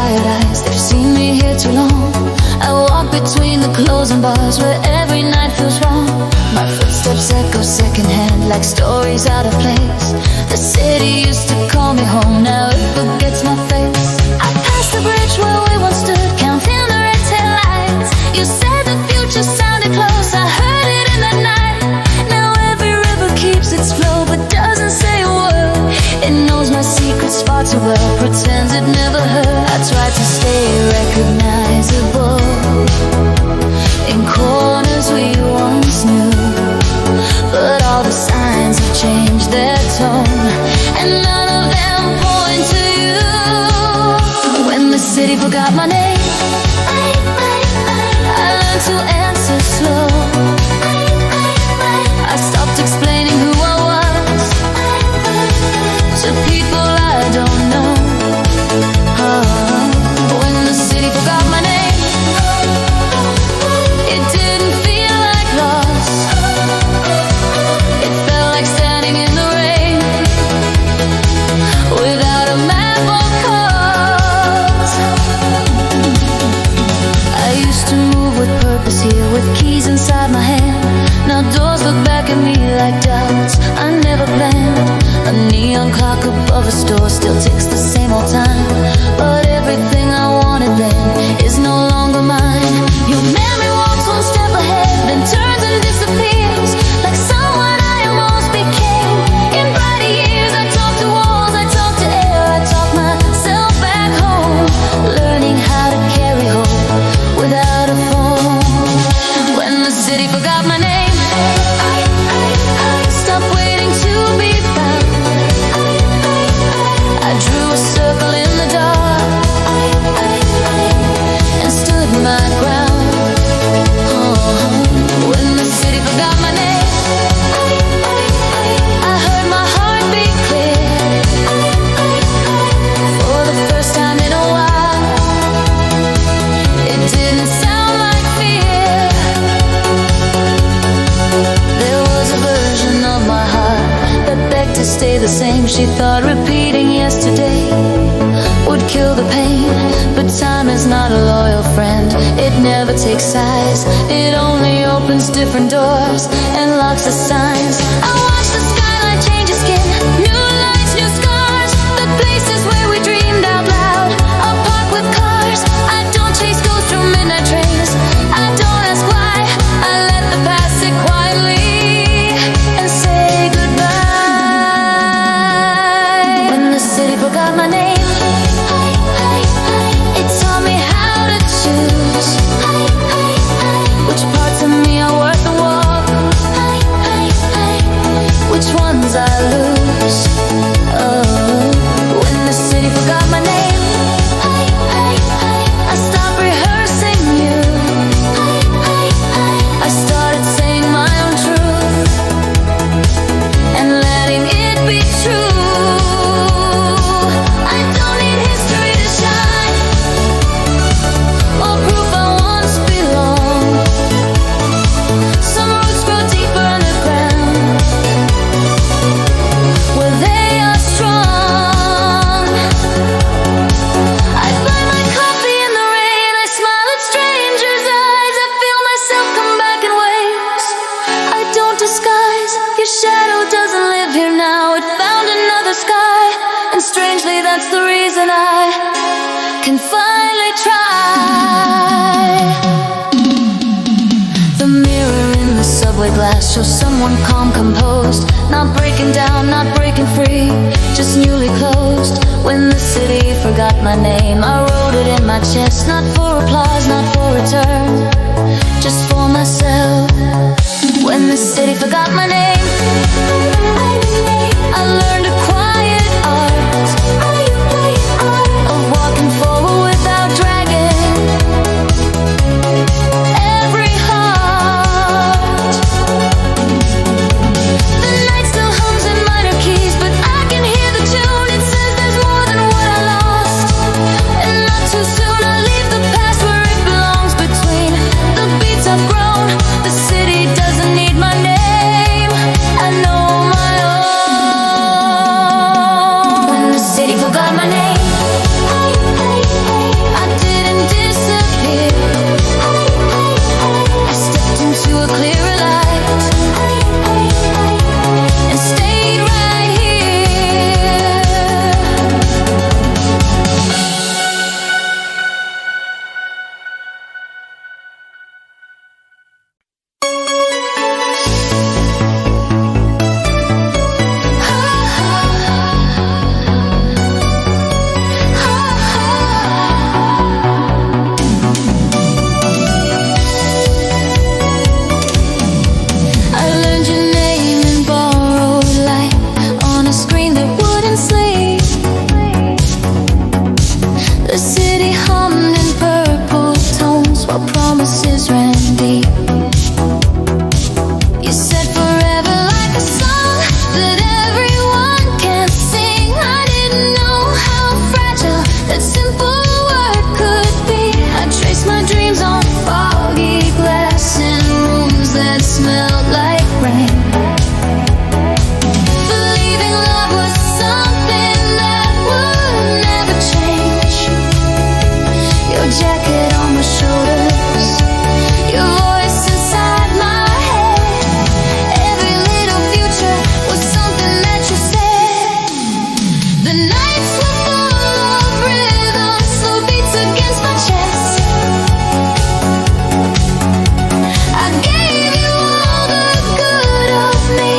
tired eyes, they've seen me here too long. I walk between the closing bars where every night feels wrong. My footsteps echo secondhand like stories out of place. The city used to call me home, now it forgets my face. I passed the bridge where we once stood, counting the red tail lights. You said the future sounded close, I heard it in the night. Now every river keeps its flow but doesn't say a word. It knows my secrets far too well, pretends it never heard. I tried to stay recognizable in corners we once knew, but all the signs have changed their tone, and none of them point to you. When the city forgot my name, I learned to answer slow. I stopped explaining who I was to people I don't know. When the city forgot my name, it didn't feel like loss. It felt like standing in the rain without a map or cause. I used to move with purpose here, with keys inside my hand. Now doors look back at me like doubts I never planned. A neon clock above a store still ticks the same old time, but everything I wanted then is no longer mine. Your memory walks one step ahead, then turns and disappears like someone I almost became. In brighter years I talk to walls, I talk to air, I talk myself back home, learning how to carry hope without a phone. When the city forgot my name, stop waiting to be found. I drew a circle in the dark and stood my ground. When the city forgot my name, I heard my heart beat clear. For the first time in a while, it didn't sound like fear. There was a version of my heart that begged to stay the same. She thought repeating yesterday would kill the pain, but time is not a loyal friend. It never takes sides, it only opens different doors and locks the signs. I watch the skyline change its skin, new lights, new scars, the places where we dreamed out loud are parked with cars. I don't chase ghosts through midnight trains, I don't ask why, I let the past sit quietly and say goodbye. When the city forgot my name, it taught me how to choose which parts of me are worth the walk, which ones I lose. When the city forgot my name, I stopped rehearsing you. I started saying my own truth and letting it be true. I don't need history to shine or proof I once belonged. Some roots grow deeper underground where they are strong. I find my coffee in the rain, I smile at strangers' eyes, I feel myself come back in waves I don't disguise. Your shadow doesn't live here now, it found another sky, and strangely that's the reason I can finally try. The mirror in the subway glass shows someone calm, composed, not breaking down, not breaking free, just newly closed. When the city forgot my name, I wrote it in my chest, not for applause, not for return, just for myself. When the city forgot my name, I learned a quiet art of walking forward without dragging every heart. The night still hums in minor keys, but I can hear the tune. It says there's more than what I lost, and not too soon I leave the past where it belongs. Between the beats I've grown, the city doesn't need my name, I know my own. When the city forgot my name, The nights were full of rhythm, slow beats against my chest. I gave you all the good of me.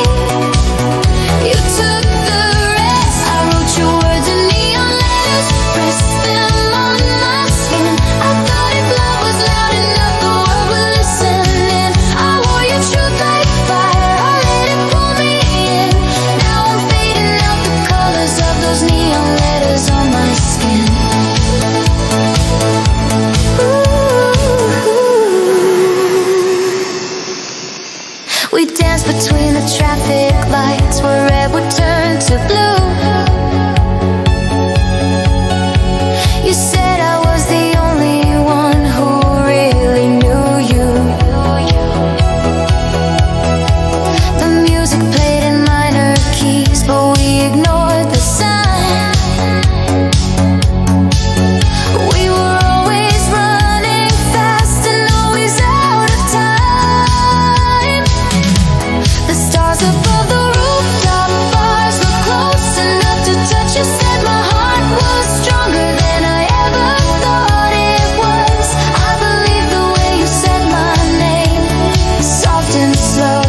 You took the rest. I wrote your words in neon letters, pressed them on my skin. I thought if love was loud enough, the world would listen in. I wore your truth like fire, I let it pull me in. Now I'm fading out the colors of those neon letters on my skin. We danced between the traffic lights where red would turn to blue. You said I was the only one who really knew you. The music played in minor keys, but we ignored the sign. We were always running fast and always out of time. The stars above the rooftop bars were close enough to touch. You said my heart was stronger than I ever thought it was. I believe the way you said my name, soft and slow.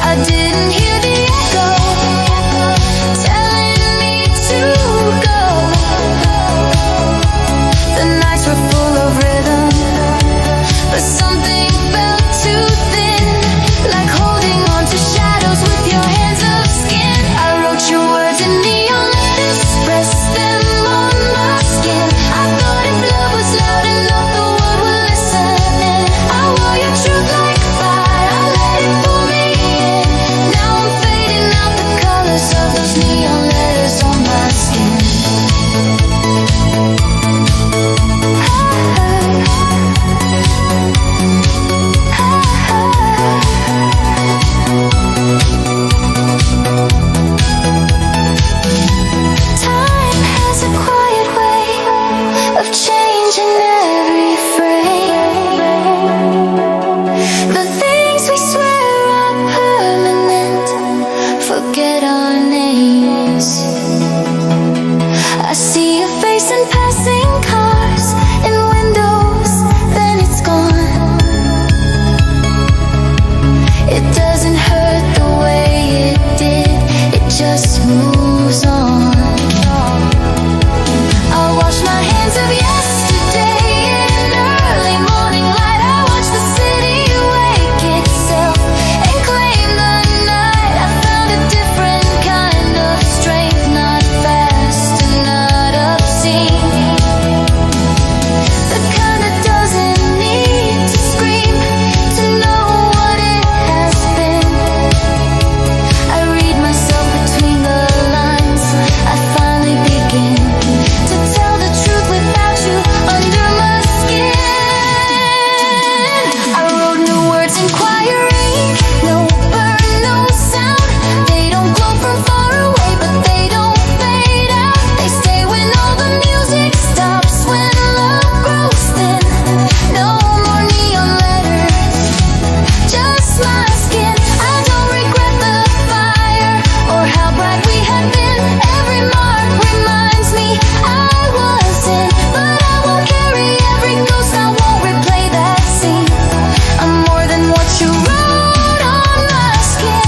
I didn't hear the echo telling me to go. The nights were full of rhythm, but something felt too thin, like holding on to shadows with your hands of skin. I wrote your words in neon letters, pressed them on my skin. I thought if love was loud enough, the world would listen in. I wore your truth like fire, I let it pull me in. Now I'm fading out the colors of those neon letters on my skin. Time has a quiet way of changing every frame. The things we swear are permanent forget our names. I see your face in passing cars and windows, then it's gone. It doesn't hurt the way it did, it just moves on. I wash my hands of yesterday in early morning light. I watch the city wake itself and claim the night. I found a different kind of strength, not fast and not obscene. The kind that doesn't need to scream to know what it has been. I read myself between the lines. I finally begin to tell the truth without you under my skin. I wrote new words in choir ink, no burn, no sound. They don't glow from far away, but they don't fade out. They stay when all the music stops, when love grows thin. No more neon letters, just my skin. I don't regret the fire or how bright we had been. Every mark reminds me I was in, but I won't carry every ghost. I won't replay that scene. I'm more than what you wrote on my skin.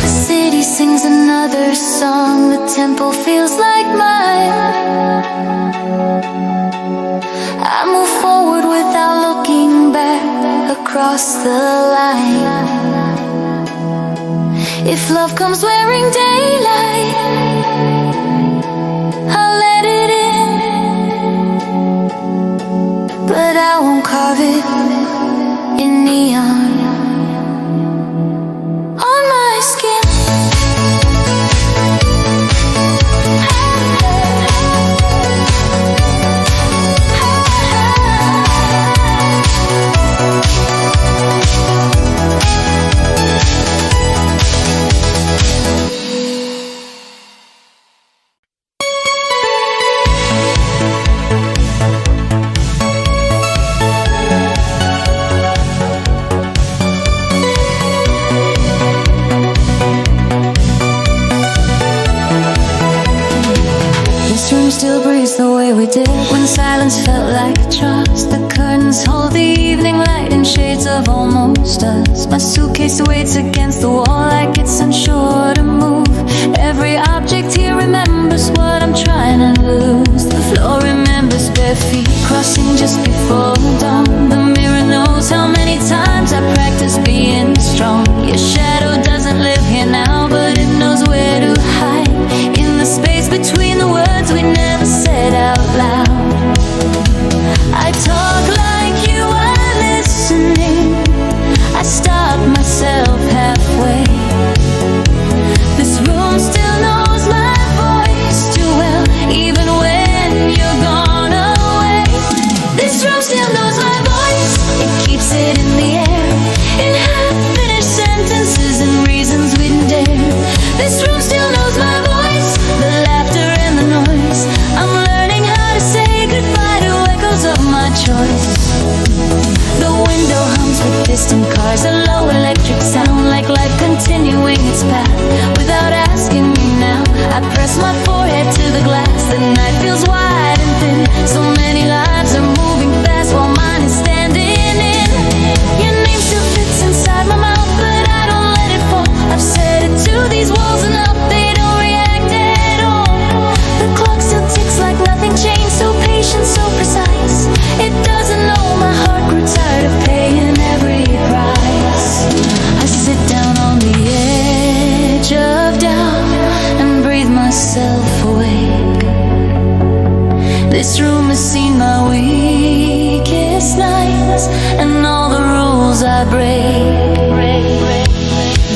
The city sings another song, the tempo feels like mine. I move forward without looking back across the line. If love comes wearing daylight, I'll let it in, but I won't carve it in neon on my skin. room still breathes the way we did when silence felt like trust. The curtains hold the evening light in shades of almost us. My suitcase waits against the wall like it's unsure to move. Every object here remembers what I'm trying to lose. The floor remembers bare feet crossing just before dawn. The mirror knows how many times I practiced being strong. Your shadow doesn't live here now, but it knows where to hide in the space between the words we never said out loud. I talk like you are listening. I stop myself halfway. This room still knows my voice too well, even when you're gone away. This room still knows my voice. It keeps it in the air, in half-finished sentences and reasons we didn't dare. This room still knows my voice, the laughter and the noise. I'm learning how to say goodbye to echoes of my choice. The window hums with distant cars, a low electric sound, like life continuing its path without asking me now. I press my forehead to the glass, the night feels wide and thin. So many lives are moving fast while mine is standing in. Your name still fits inside my mouth, but I don't let it fall. I've said it to these walls enough, they don't react at all. The clock still ticks like nothing changed, so patient, so precise. It doesn't know my heart grew tired of paying every price. I sit down on the edge of doubt and breathe myself awake. This room has seen my weakest nights and all the rules I break.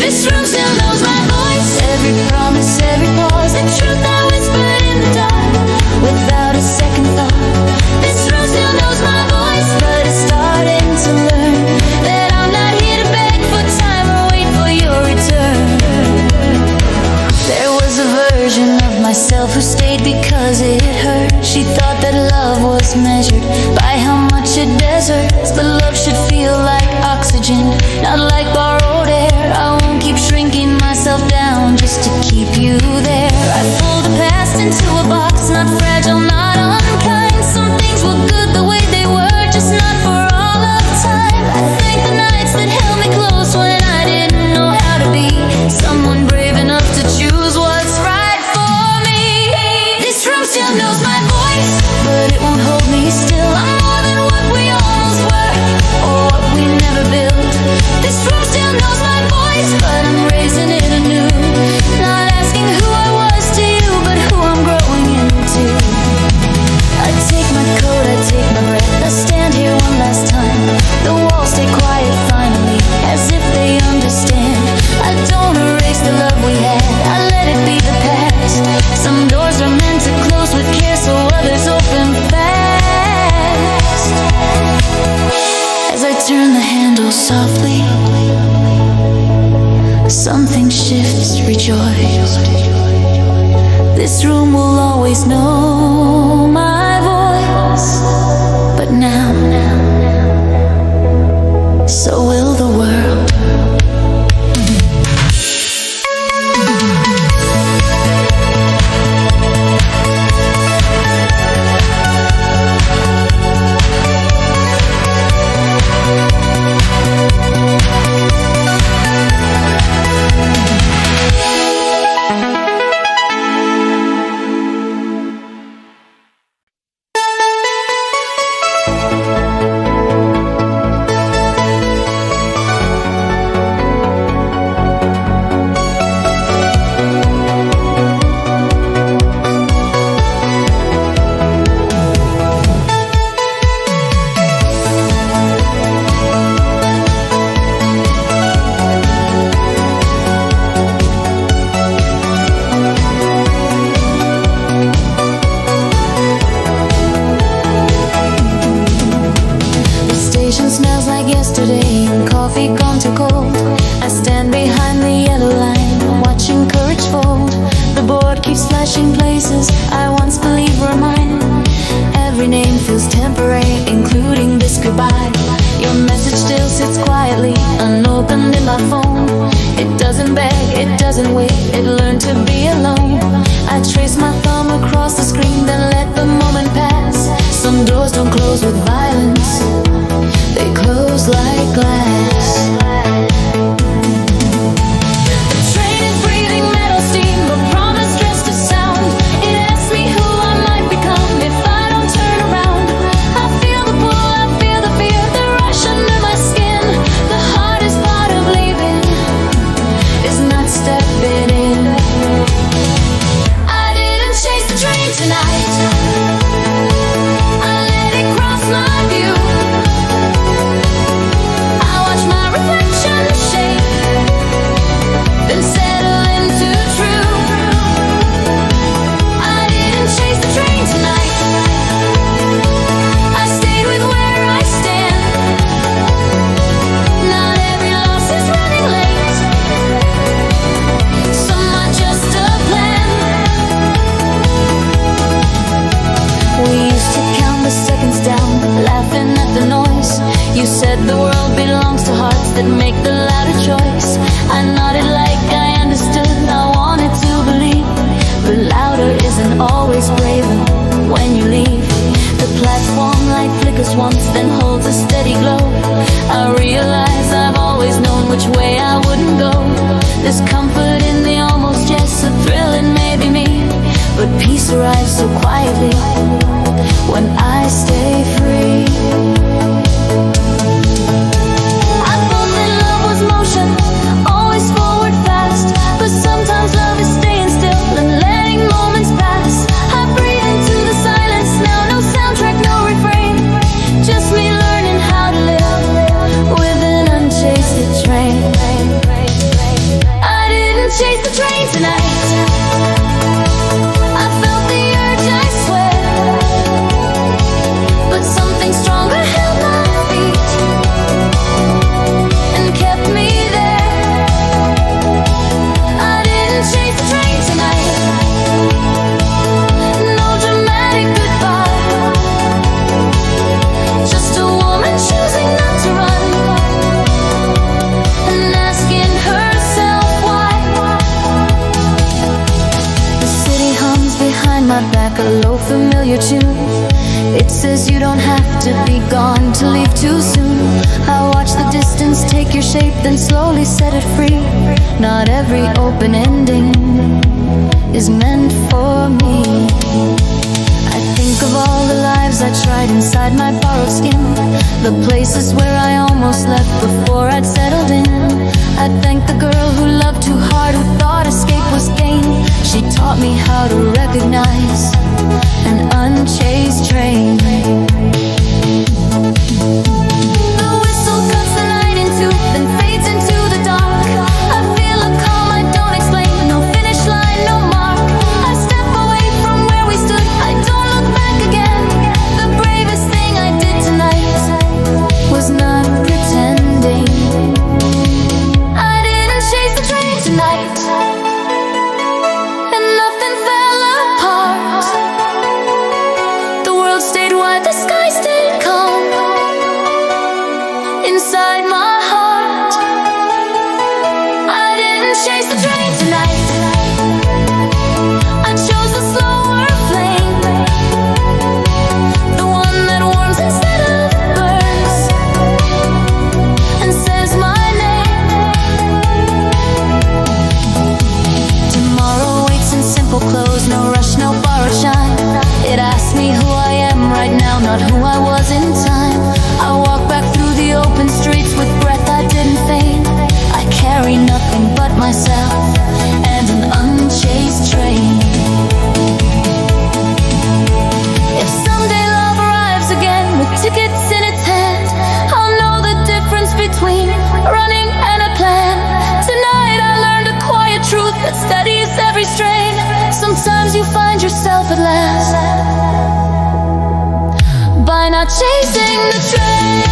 This room still knows my voice, every promise, every pause, the truth I whispered in the dark without a second thought. This room still knows my voice, but it's starting to learn that I'm not here to beg for time or wait for your return. There was a version of myself who stayed because it hurt. She thought that love was measured by how much it deserts, but love should feel like oxygen, not like borrowed air. I won't keep shrinking myself down just to keep you there. I pull the past into a box, not fragile, not unkind. Some things were good the way they were, just not for all of time. I thank the nights that held me close when I didn't know how to be someone brave enough to choose what's right for me. This room still knows my voice, but it won't hold me still. I'm more than what we almost were, or what we never built. This room still knows my voice, but I'm raising it anew. Not asking who I was to you, but who I'm growing into. I take my coat, I take my breath, I stand here one last time. The walls stay quiet finally, as if they understand. I don't erase the love we had, I let it be the past. Some doors are meant to close with care, so others open fast. As I turn the handle softly, something shifts, rejoice. This room will always know my voice, but now, so will the world. It doesn't wait, it learned to be alone. I trace my thumb across the screen. that make the louder choice. I nodded like I understood, I wanted to believe, but louder isn't always braver when you leave. The platform light flickers once, then holds a steady glow. I realize I've always known which way I wouldn't go. There's comfort in the almost, yes, a thrill in maybe me, but peace arrives so quietly when I stay free. I thought that love was motion, always forward fast, but sometimes love is staying still and letting moments pass. I breathe into the silence now, no soundtrack, no refrain, just me learning how to live with an unchased train. I didn't chase the train tonight, I felt the urge, I swear, but something stronger held my feet and kept me there. I didn't chase the train tonight, no dramatic goodbye, just a woman choosing not to run and asking herself why. The city hums behind my back, a low familiar tune. It says you don't have to be gone to leave too soon. I watch the distance take your shape, then slowly set it free. Not every open ending is meant for me. I think of all the lives I tried inside my borrowed skin, the places where I almost left before I'd settled in. I thank the girl who loved too hard, who thought escape was gain. She taught me how to recognize an unchased train. The whistle cuts the night in two, then fades into the dark. I feel a calm I don't explain, no finish line, no mark. I step away from where we stood, I don't look back again. The bravest thing I did tonight was not pretending. I didn't chase the train tonight, and nothing fell apart. The world stayed wide, the sky stayed calm inside my heart. I didn't chase the train tonight, I chose the slower flame, the one that warms instead of burns and says my name. Tomorrow waits in simple clothes, no rush, no borrowed shine. It asks me who I am right now, not who I was in time. I walk back through the open streets with breath I didn't feign. I carry nothing but myself and an unchased train. If someday love arrives again with tickets in its hand, I'll know the difference between running and a plan. Tonight I learned a quiet truth that steadies every strain. Sometimes you find yourself at last by not chasing the train.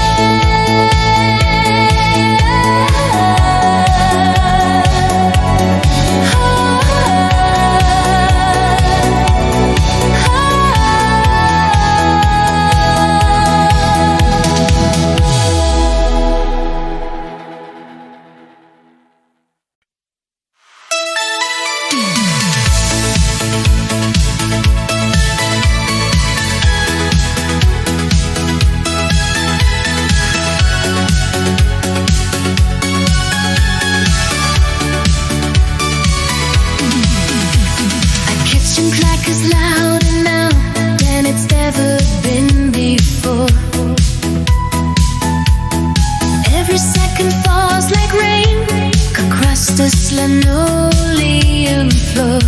Linoleum floor,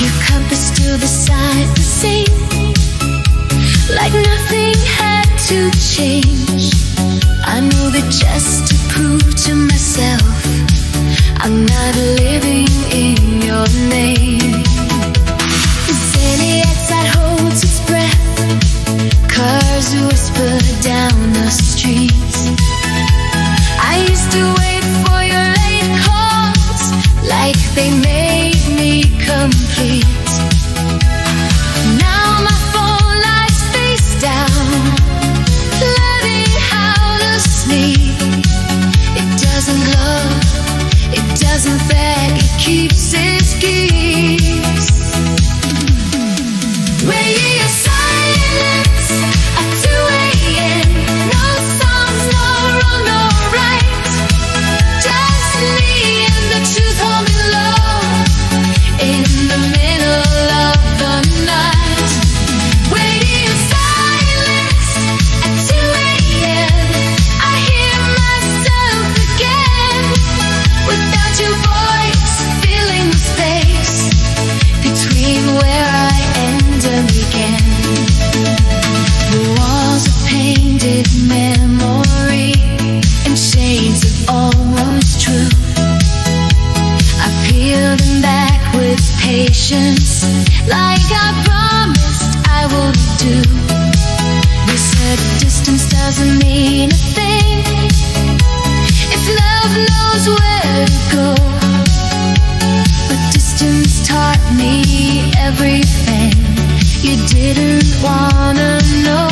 your cup is still beside the sink, like nothing had to change. I know that just to prove to myself I'm not living in your name. City outside holds its breath, cars whisper down the streets. I used to wait for your late calls, like they made me complete. Now my phone lies face down, learning how to sleep. taught me everything you didn't wanna know.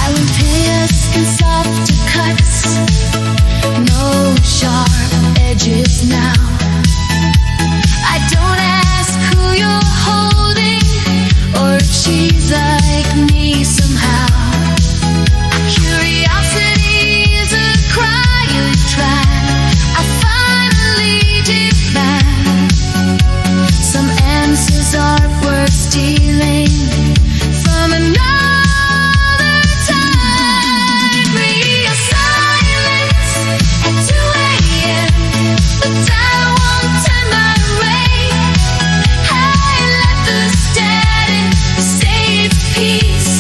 I would pierce in softer cuts, no sharp edges now. I don't ask who you're holding or if she's like me somehow. Curiosity is a cry you try. I finally define. Some answers aren't worth stealing from another time. Radio silence at 2 a.m. but I won't turn my way. I let the static say its piece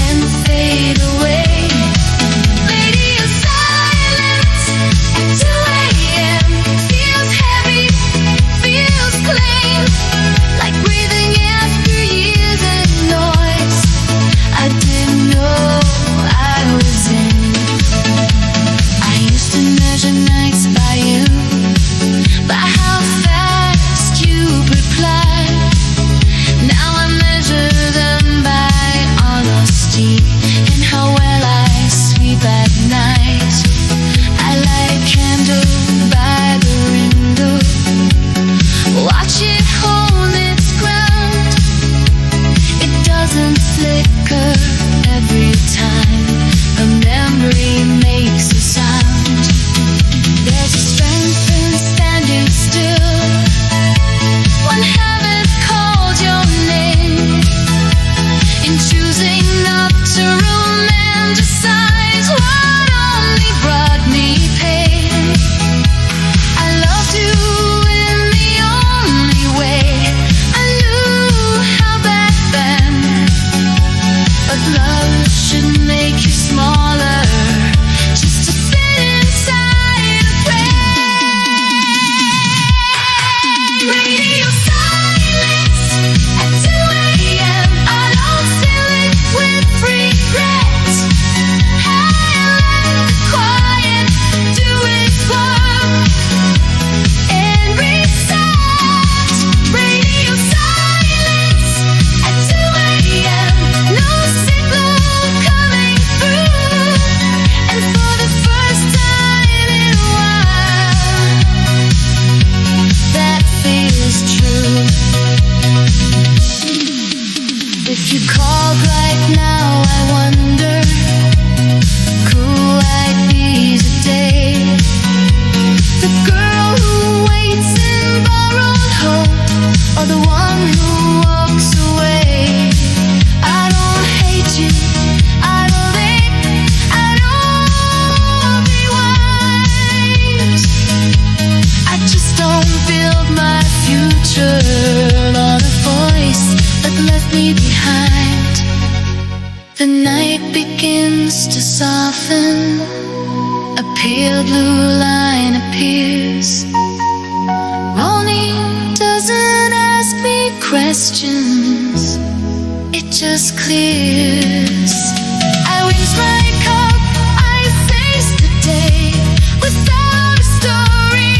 and fade away. Radio silence at 2 a.m. feels heavy, feels clean, like breathing after years of noise I didn't know I was in. I used to measure nights by you, by how fast you reply. Now I measure them by honesty and how well I sleep at night. I light a candle by the window, watch it hold its ground. It doesn't flicker every time a memory makes a sound. There's a strength in standing still when heaven called your name, in choosing not to romanticize what only brought me pain. I loved you in the only way I knew how back then, but love should make you smaller just to fit inside a frame. Radio silence at 2 a.m. I don't fill it with regret. I let the quiet do its work and reset. Radio silence at 2 a.m. No signal coming through, and for the first time in a while, that feels true. If you called right now, I wonder, cool like these a day. The girl who waits in borrowed hope, or the one who walks away. I don't hate you, I don't think, I don't be wise. I just don't build my future on a voice that left me behind. The night begins to soften, a pale blue line appears. Morning doesn't ask me questions, it just clears. I raise my cup, I face the day without a story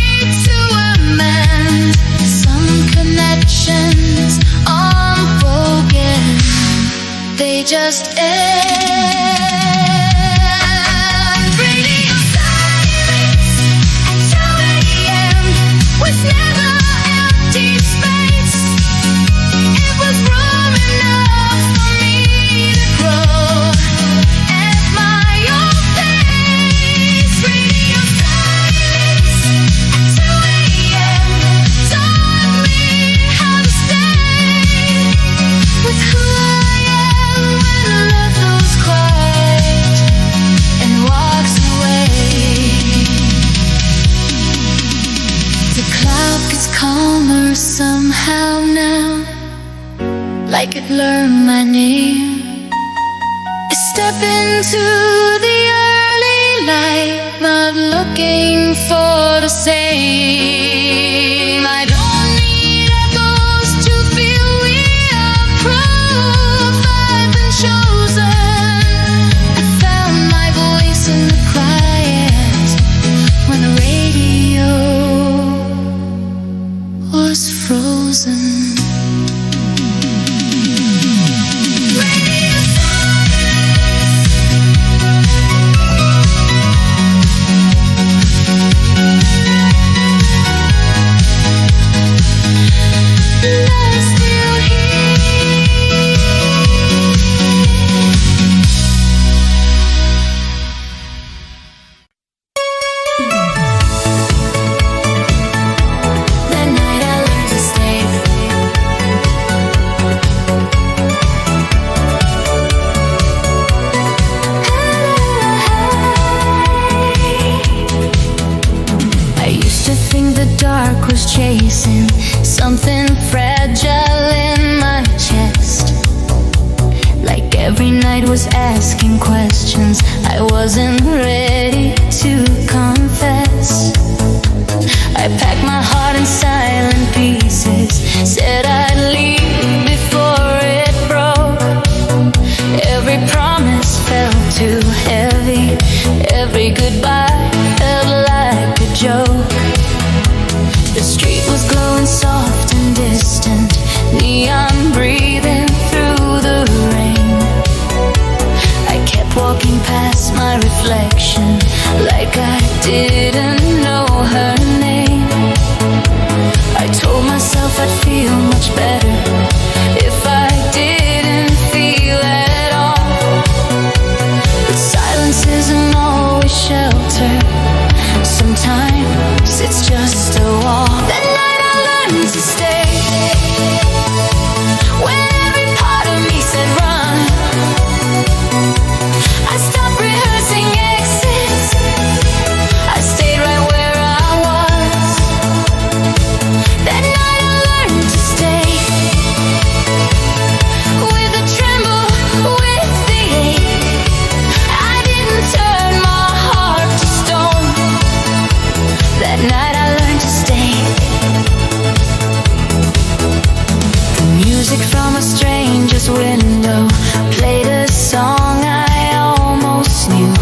to amend. Some connections unbroken, they just end. Radio silence at 2 a.m. was never empty space. It was room enough for me to grow at my own pace. Radio silence at 2 a.m. taught me how to stay with who I am when love goes quiet and walks away. The clock is calmer somehow now, like it learned my name. I step into the early light, not looking for the same. I don't need echoes to feel we are proof I've been chosen. I found my voice in the quiet when the radio was frozen. Chasing something fragile in my chest. Like every night was asking questions I wasn't ready to confess. I packed my heart in silent pieces, said I'd leave before it broke. Every promise felt too heavy, every goodbye felt like a joke. The street was glowing soft and distant, neon breathing through the rain. I kept walking past my reflection like I didn't know her name. I told myself I'd feel much better if I didn't feel at all. But silence isn't always shelter. Sometimes it's just a wall. That night I learned to stay, when every part of me said run. I stopped rehearsing exits, I stayed right where I was. That night I learned to stay, with the tremble, with the ache. I didn't turn my heart to stone. That night I learned to stay. The music from a stranger's window played a song I almost knew.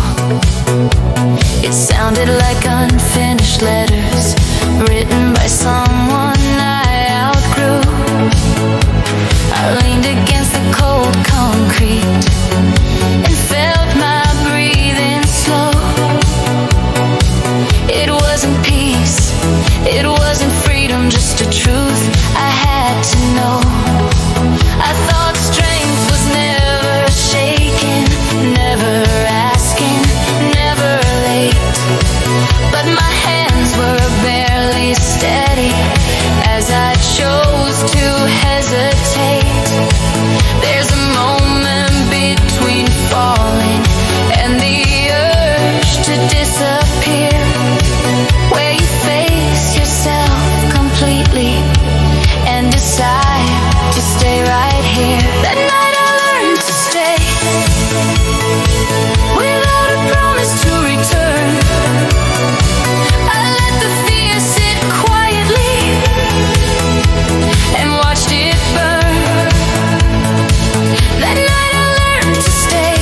It sounded like unfinished letters written by someone I outgrew. I leaned against the cold concrete and felt my breathing slow. It wasn't peace, it wasn't freedom, just a truth I had to know. I thought strength was never shaken, never asking, never late. But my hands were barely steady as I chose to hesitate. There's a moment between falling and the urge to disappear, where you face yourself completely and decide to stay right here. That night I learned to stay, without a promise to return. I let the fear sit quietly and watched it burn. That night I learned to stay,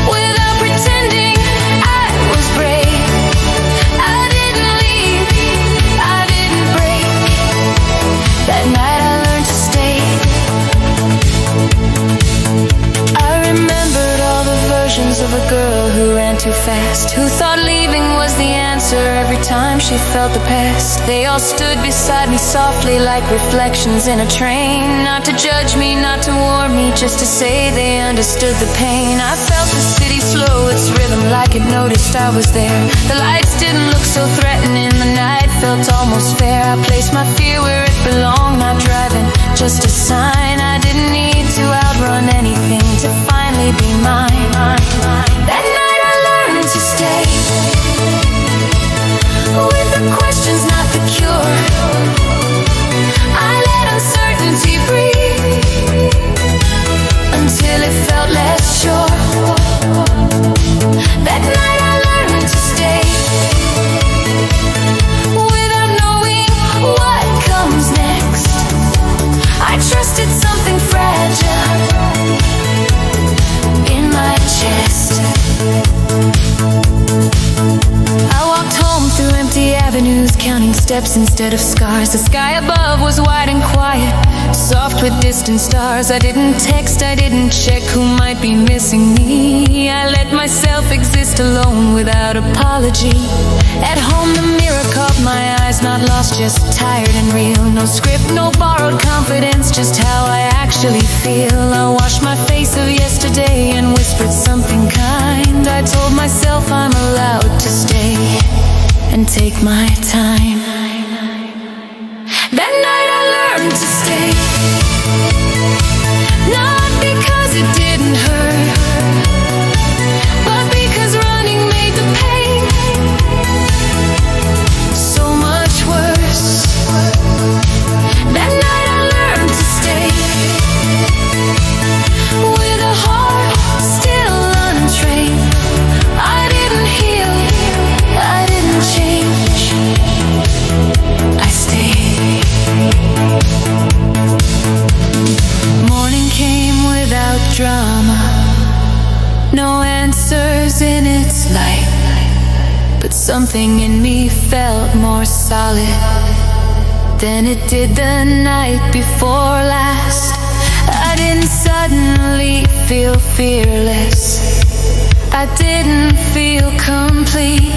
without pretending I was brave. I didn't leave, I didn't break. That night I learned to stay. I remembered all the versions of a girl who ran too fast, who thought leaving was the answer every time she felt the past. They all stood beside me softly like reflections in a train, not to judge me, not to warn me, just to say they understood the pain. I felt the city slow its rhythm like it noticed I was there. The lights didn't look so threatening, the night felt almost fair. I placed my fear where it belonged, not driving, just a sign. I didn't need to outrun anything to finally be mine. That night I learned to stay, with the questions, not the cure. I let uncertainty breathe until it felt less sure. That night I learned to stay, without knowing what comes next. I trusted something fragile in my face instead of scars. The sky above was wide and quiet, soft with distant stars. I didn't text, I didn't check who might be missing me. I let myself exist alone without apology. At home the mirror caught my eyes, not lost, just tired and real. No script, no borrowed confidence, just how I actually feel. I washed my face of yesterday and whispered something kind. I told myself I'm allowed to stay and take my time. That night I learned to stay, not because it didn't hurt, but because running made the pain so much worse. That night I learned to stay, with a heart still untrained. I didn't heal, I didn't change, I stayed. Morning came without drama, no answers in its light, but something in me felt more solid than it did the night before last. I didn't suddenly feel fearless, I didn't feel complete.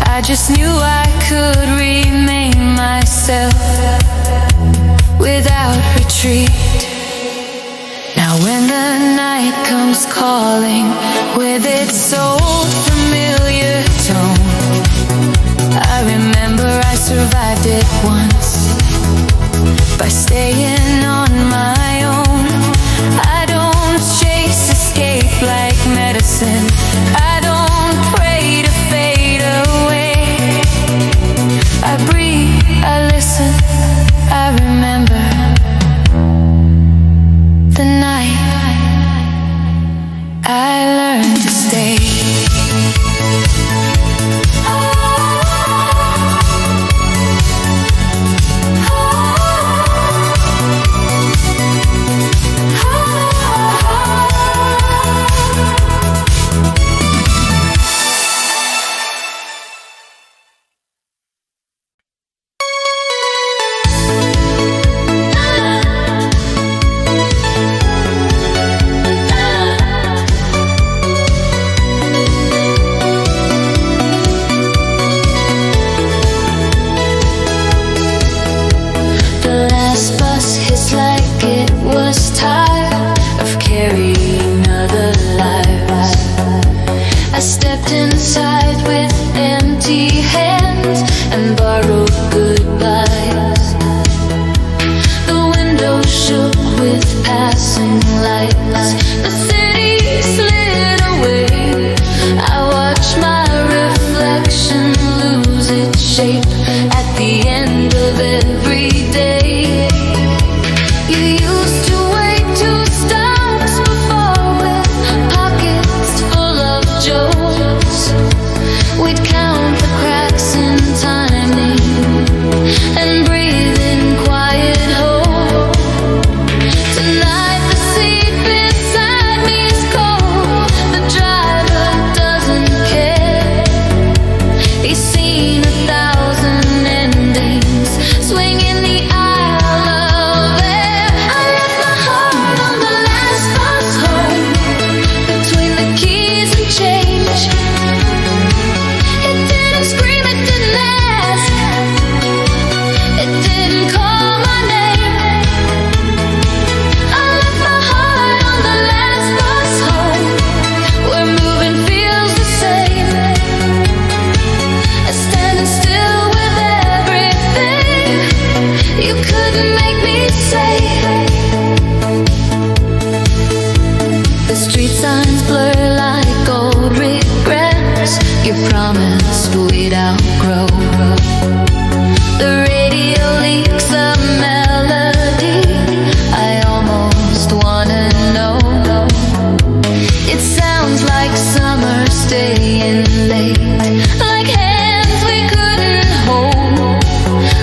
I just knew I could remain myself without retreat. Now when the night comes calling with its old familiar tone, I remember I survived it once by staying on my own. I don't chase escape like medicine, I don't pray to fade away. I breathe, I listen, I remember the night I learned to stay.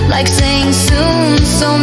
Like saying soon, so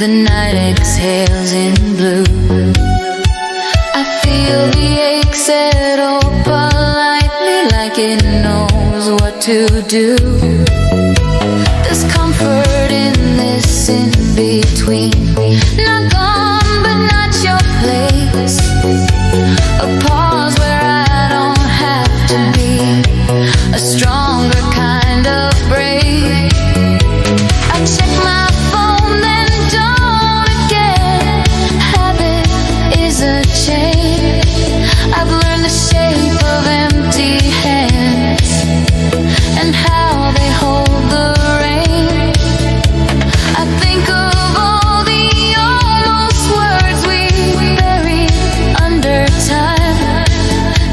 The night exhales in blue. I feel the ache settle politely, like it knows what to do. There's comfort in this in between. Not gone, but not your place. A pause where I don't have to be. A stronger kind of break. I check my phone, then don't again. Habit is a chain. I've learned the shape of empty hands and how they hold the rain. I think of all the almost words we buried under time.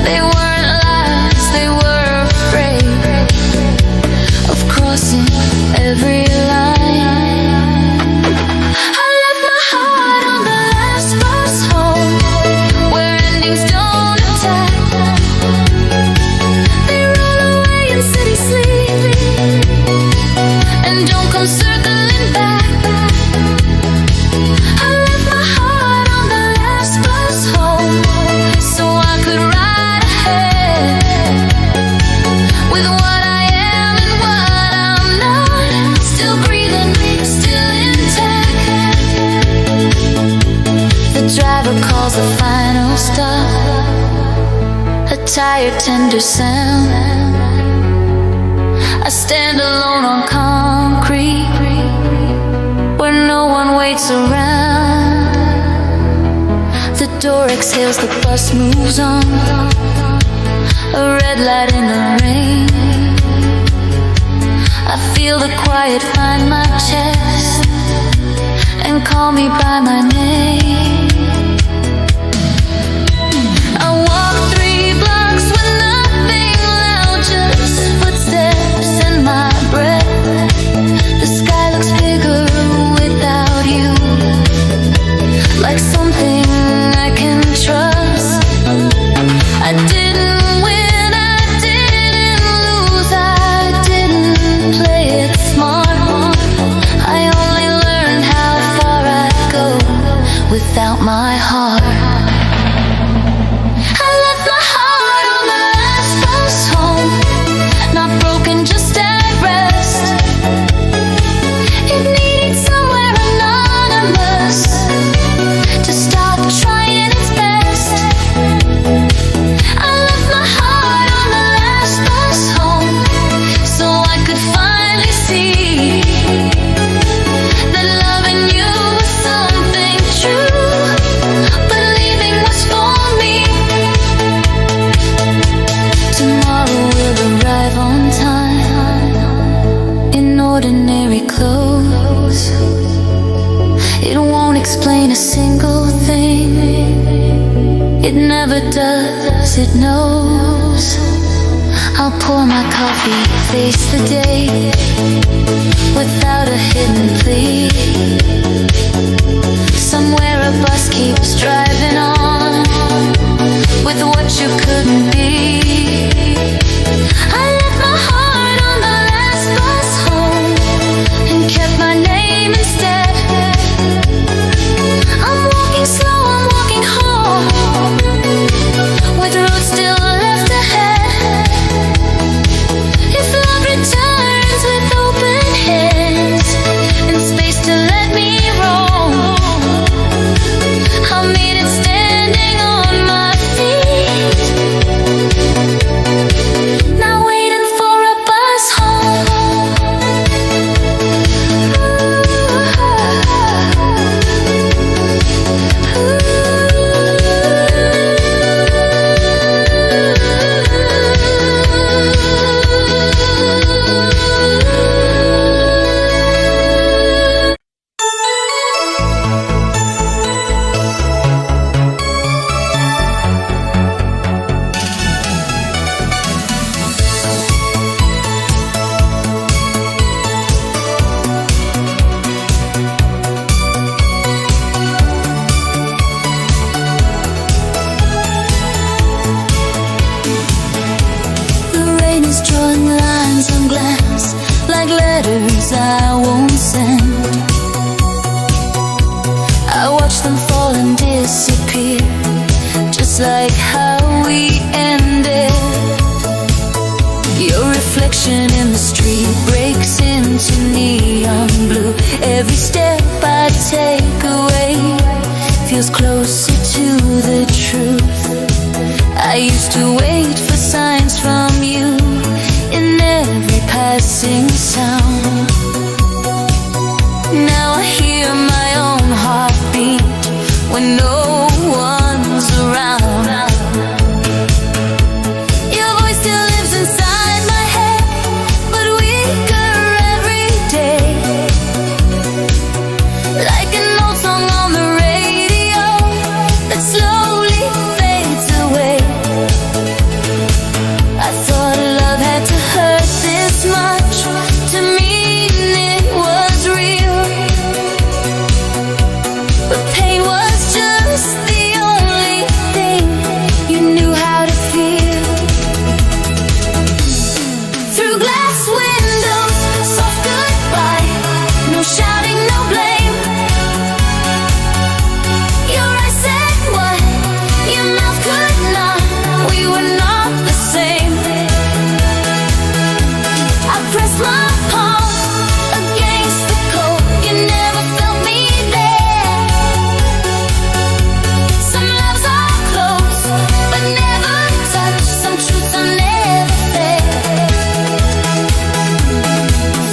They weren't lies, they were afraid of crossing every line. I left my heart on the last bus home, where endings don't attack. They roll away in city sleep and don't come circling back. I left my heart on the last bus home, so I could ride ahead with what I am and what I'm not. Still breathing, still intact. The driver calls the final stop. A tired, tender sound. I stand alone on concrete, where no one waits around. The door exhales, the bus moves on. A red light in the rain. I feel the quiet find my chest and call me by my name. I walk 3 blocks with nothing loud, just footsteps and my breath. The sky looks bigger without you, like something I can trust. I didn't win, I didn't lose, I didn't play it smart. I only learned how far I'd go without my heart. I left my heart on the last bus home, not broken, just at rest. It needed somewhere anonymous to stop trying its best. I left my heart on the last bus home, so I could finally see that loving you was something true, but leaving was for me. Tomorrow will arrive on time, in ordinary clothes. It won't explain a single thing. It never does, it knows. I'll pour my coffee, face the day without a hidden plea. Somewhere a bus keeps driving on with what you couldn't be. I left my heart on the last bus home and kept my name instead. I'm walking slow, I'm walking home, with roads still left ahead. If love returns with open hands and space to let me roll, reflection in the street breaks into neon blue. Every step I take away feels closer to the truth. I used to wait for signs from you in every passing sound. Now I hear my own heartbeat when no one's around. Your voice still lives inside my head, but weaker every day. Like an old song on the radio that slowly fades away. I thought love had to hurt this much to mean it was real, but pain was just the only thing you knew how to feel. Through glass windows, soft goodbye, no shouting, no blame. Your eyes said what your mouth could not. We were not the same. I pressed my palm against the cold. You never felt me there. Some loves are close, but never touch. Some truths are never fair.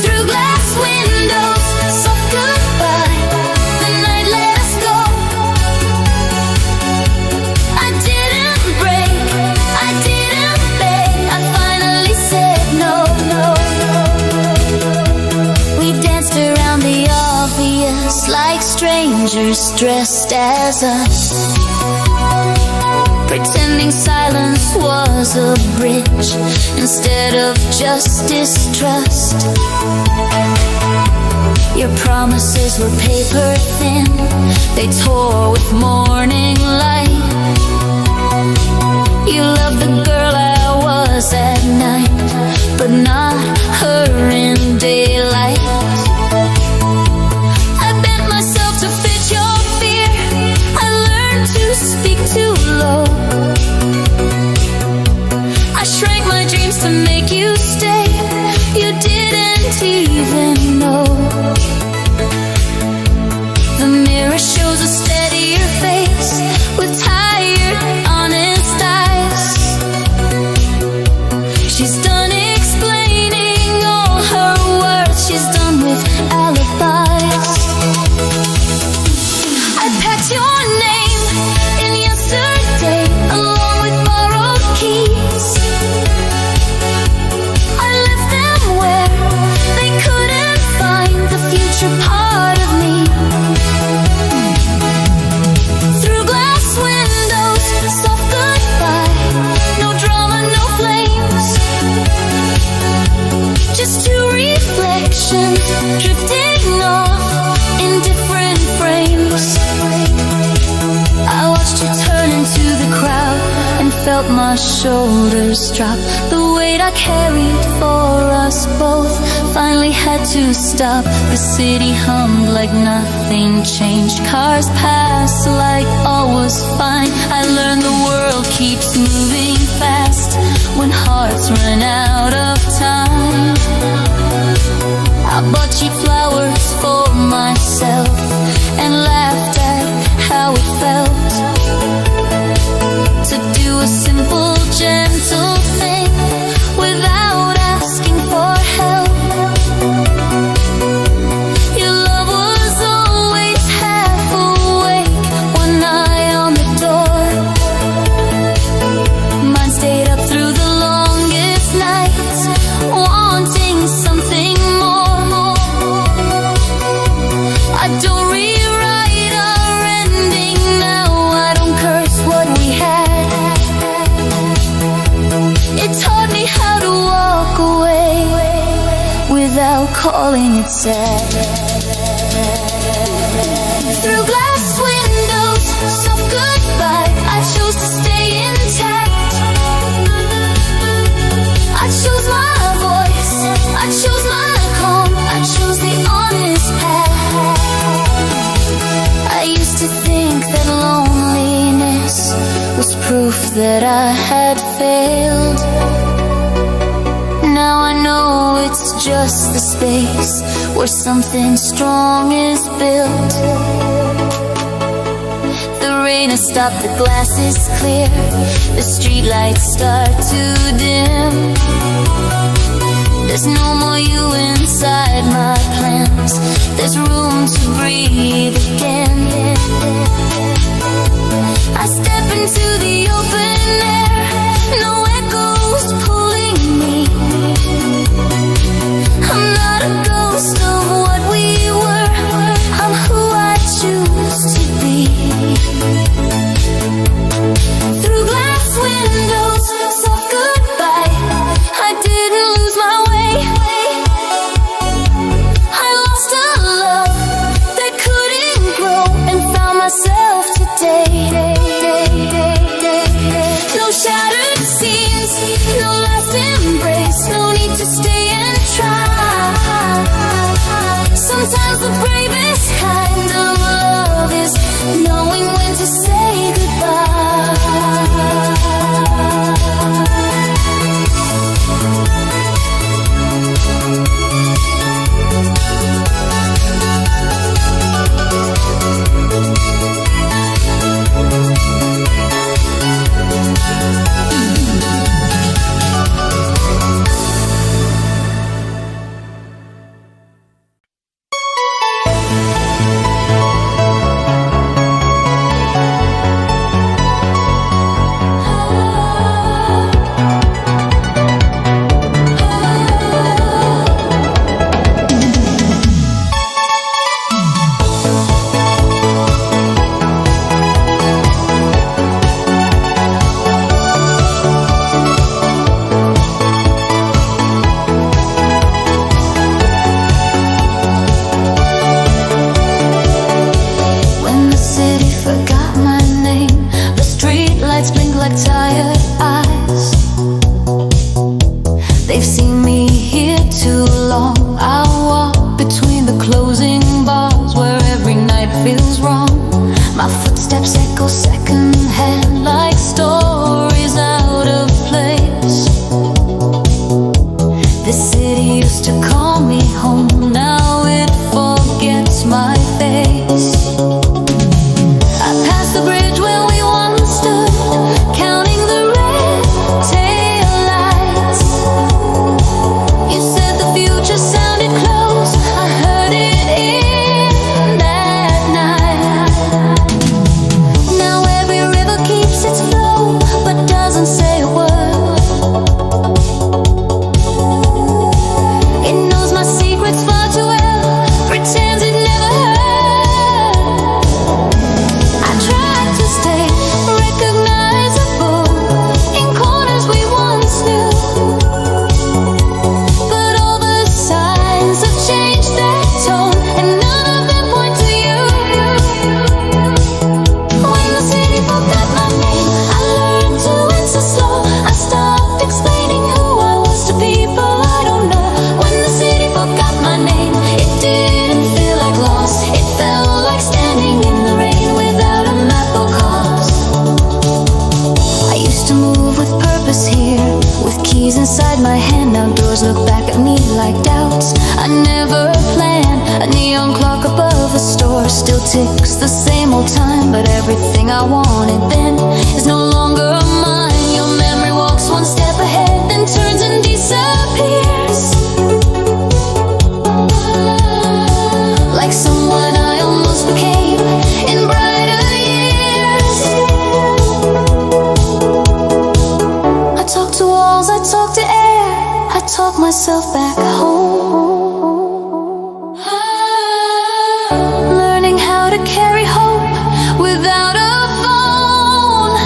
Through glass windows, soft goodbye. The night let us go. I didn't break, I didn't beg. I finally said no. We danced around the obvious like strangers dressed as us, pretending silence was a bridge instead of just distrust. Your promises were paper thin, they tore with morning light. You loved the girl I was at night, but not her in daylight. I bent myself to fit your fear. I learned to speak too low. I shrank my dreams to make you stay. You didn't even know. The mirror shows a steadier face with tired, honest eyes. She's done explaining all her words. She's done with alibis. I packed your name in yesterday along with borrowed keys. I left them where they couldn't find the future part of me. Through glass windows, soft goodbye, no drama, no flames, just two reflections drifting off in different frames. I watched you turn into the crowd and felt my shoulders drop. The weight I carried for us both finally had to stop. The city hummed like nothing changed. Cars passed like all was fine. I learned the world keeps moving fast when hearts run out of time. I bought cheap flowers for myself and laughed at how it felt to do a simple, gentle thing without asking for help. Your love was always half awake, one eye on the door. Mine stayed up through the longest nights, wanting something more. I don't rewrite our ending now. I don't curse what we had. It taught me how to walk away without calling it sad. Through glass windows, soft goodbye, I chose to stay intact. I chose my voice, I chose my calm, I chose the honest path. I used to think that loneliness was proof that I had failed. Now I know just the space where something strong is built. The rain has stopped, the glass is clear, the streetlights start to dim. There's no more you inside my plans. There's room to breathe again. I step into the open air, no echoes pulling me. I'm not a ghost of what we were, I'm who I choose to be. Through glass windows, soft goodbye, I didn't lose my way. I lost a love that couldn't grow and found myself today. No shattered scenes, no last embrace, no need to stay and try. Sometimes the bravest kind of love is knowing when to say goodbye. Myself back home, learning how to carry hope without a phone.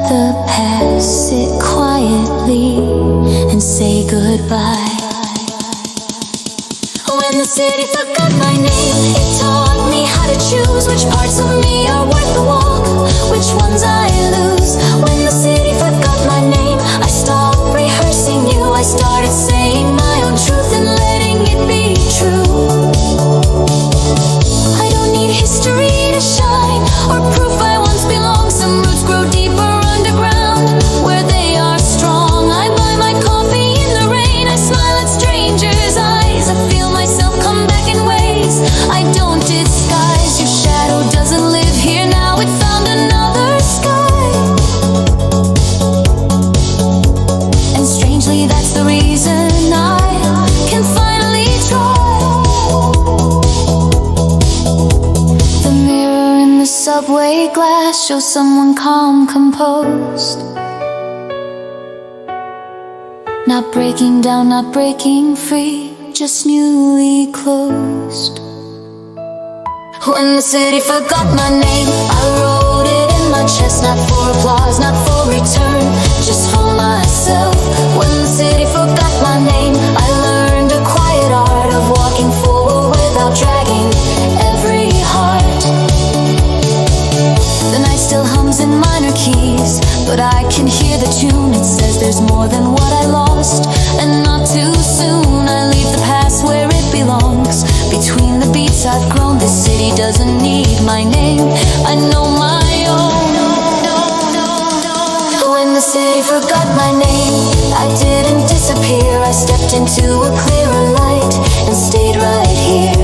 the past, sit quietly and say goodbye. When the city forgot my name, it taught me how to choose which parts of me are worth the walk, which ones I lose. When the city forgot my name, I stopped rehearsing you. I started saying my own truth and letting it be true. I don't need history to shine or proof I once belonged. Some roots grow deeper underground where they are strong. I buy my coffee in the rain, I smile at strangers' eyes. I feel myself come back in ways I don't disguise. Your shadow doesn't live here now, it found another sky. And strangely that's the reason I can finally try. The mirror in the subway glass shows someone calm, composed, not breaking down, not breaking free, just newly closed. When the city forgot my name, I wrote it in my chest, not for applause, not for return, just for myself. When the city forgot my name, I learned a quiet art of walking forward without dragging every heart. The night still hums in minor keys, but I can hear the tune. It says there's more than what I lost, and not too soon I leave the past where it belongs. Between the beats I've grown, this city doesn't need my name, I know my own. When the city forgot my name, I didn't disappear. I stepped into a clearer light and stayed right here.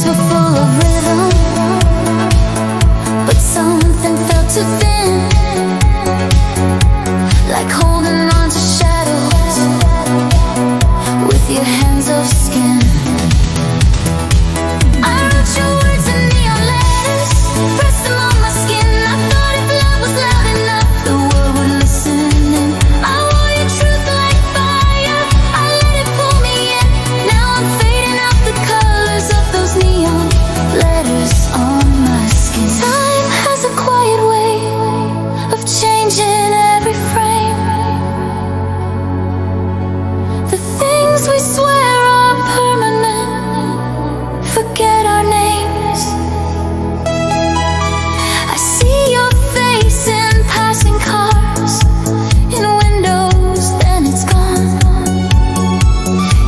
were full of rhythm, but something felt too thin, like holding on to shadows with your hands of skin. I wrote your words in neon letters, pressed them on my skin. I thought if love was loud enough, the world would listen in. I wore your truth like fire, I let it pull me in. Now I'm fading out the colors of those neon letters on my skin. Time has a quiet way of changing every frame. The things we swear are permanent, forget our names. I see your face in passing cars, in windows, then it's gone.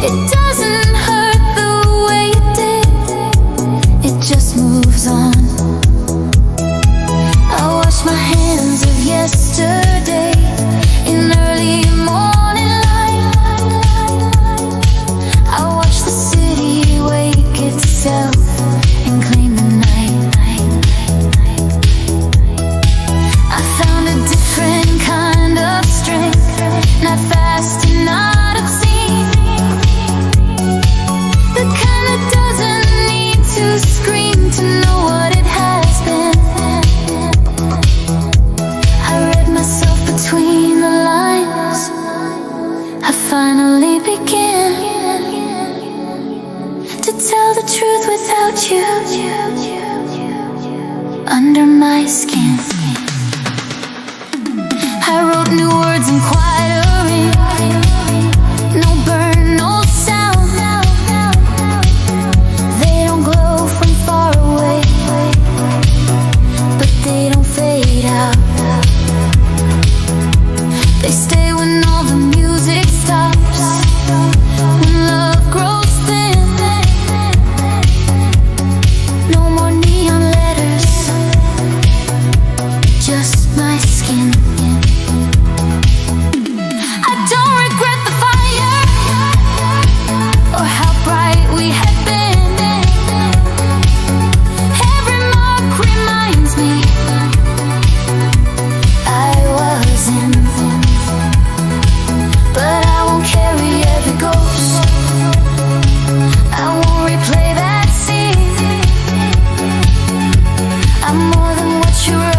It doesn't hurt the way it did, it just moves on. I wash my hands of yesterday in early morning light. I watch the city wake itself and claim the night. I found a different kind of strength, not fast and not obscene, the kind that doesn't need to scream to know what it has been. I read myself between the lines, I finally begin to tell the truth without you under my skin. I wrote new words in choiring, no burn, no sound. They don't glow from far away, but they don't fade out. They stay when all the music stops, when love grows thin. No more neon letters, just my skin. I don't regret the fire or how bright we had been. Every mark reminds me I was in, but I won't carry every ghost. I won't replay that scene. I'm more than what you wrote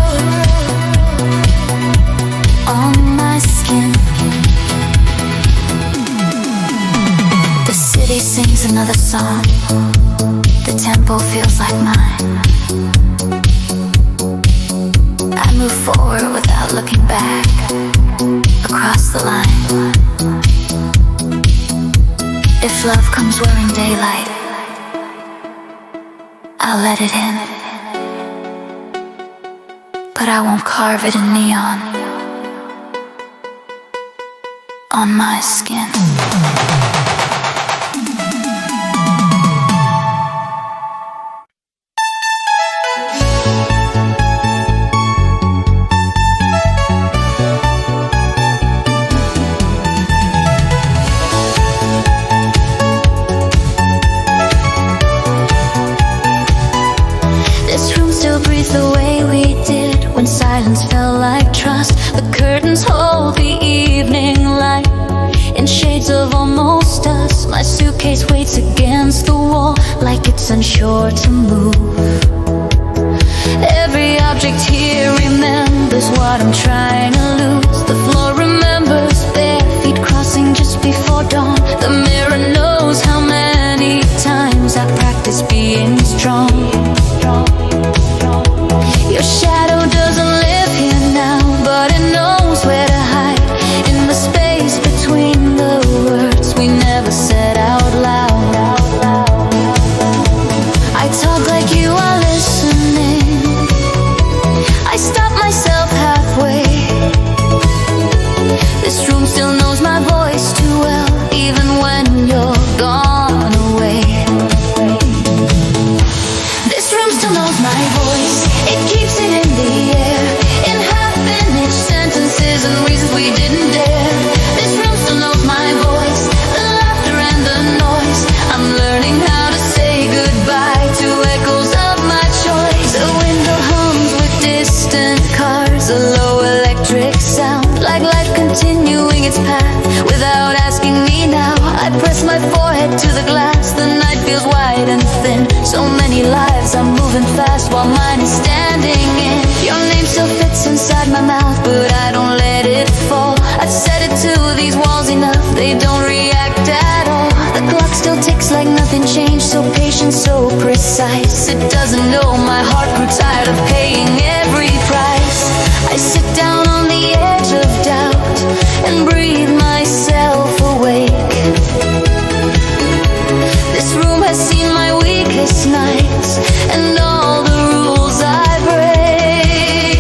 on my skin. The city sings another song, the tempo feels like mine. I move forward without looking back, across the line. If love comes wearing daylight, I'll let it in, but I won't carve it in neon on my skin. This room still breathes the way we did when silence felt like trust. The curtains hold the evening light in shades of almost us. My suitcase waits against the wall like it's unsure to move. Every object here remembers what I'm trying to lose. The floor remembers bare feet crossing just before dawn. The mirror knows how many times I practiced being strong. Your shadow doesn't live here now, but it knows where to hide in the space between the words we never said out loud. I talk like you are listening, I stop myself halfway. This room still knows my voice too well, even when you're gone away. This room still knows my voice, it keeps it in the air, in half-finished sentences and reasons we didn't dare. This room still knows my voice, the laughter and the noise. I'm learning how to say goodbye to as I'm moving fast while mine is standing in. Your name still fits inside my mouth, but I don't let it fall. I've said it to these walls enough, they don't react at all. The clock still ticks like nothing changed, so patient, so precise. It doesn't know my heart grew tired of paying every price. I sit down on the edge of doubt and breathe myself awake. This room has seen my weakest nights and all the rules I break.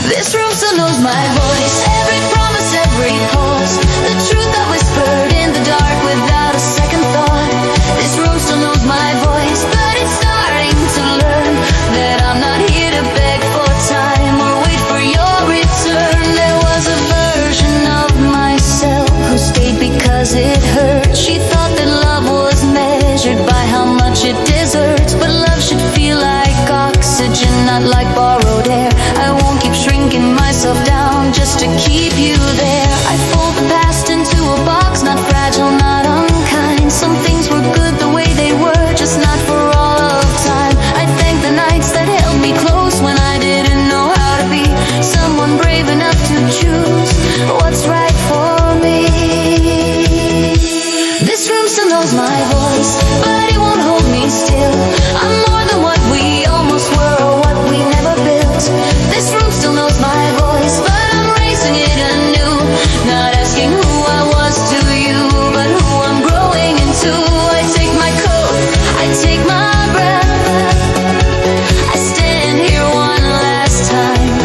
This room still knows my voice, every promise, every pulse, the truth I whispered in the dark without a second thought. This room still knows my voice, but it's starting to learn that I'm not here to beg for time or wait for your return. There was a version of myself who stayed because it hurt. She thought that love was measured by how much it deserts, but love should feel like oxygen, not like borrowed air. I won't keep shrinking myself down just to keep you there. I fold the past into a box, not fragile, not unkind. Some things were good the way they were, just not for all of time. I thank the nights that held me close when I didn't know how to be someone brave enough to choose what's right for me. This room still knows my voice, but it won't hold me still. I'm more than what we almost were or what we never built. This room still knows my voice, but I'm raising it anew. Not asking who I was to you, but who I'm growing into. I take my coat, I take my breath, I stand here one last time.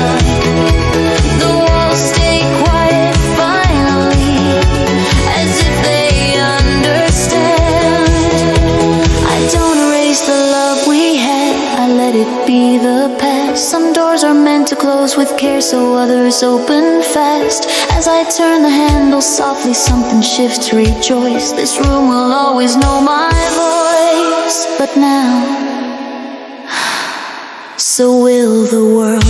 The walls stay quiet finally, as if they understand. I don't erase the love we had, I let it be the past. Some doors are meant to close with care, so others open fast. As I turn the handle softly, something shifts, rejoice. This room will always know my voice, but now, so will the world.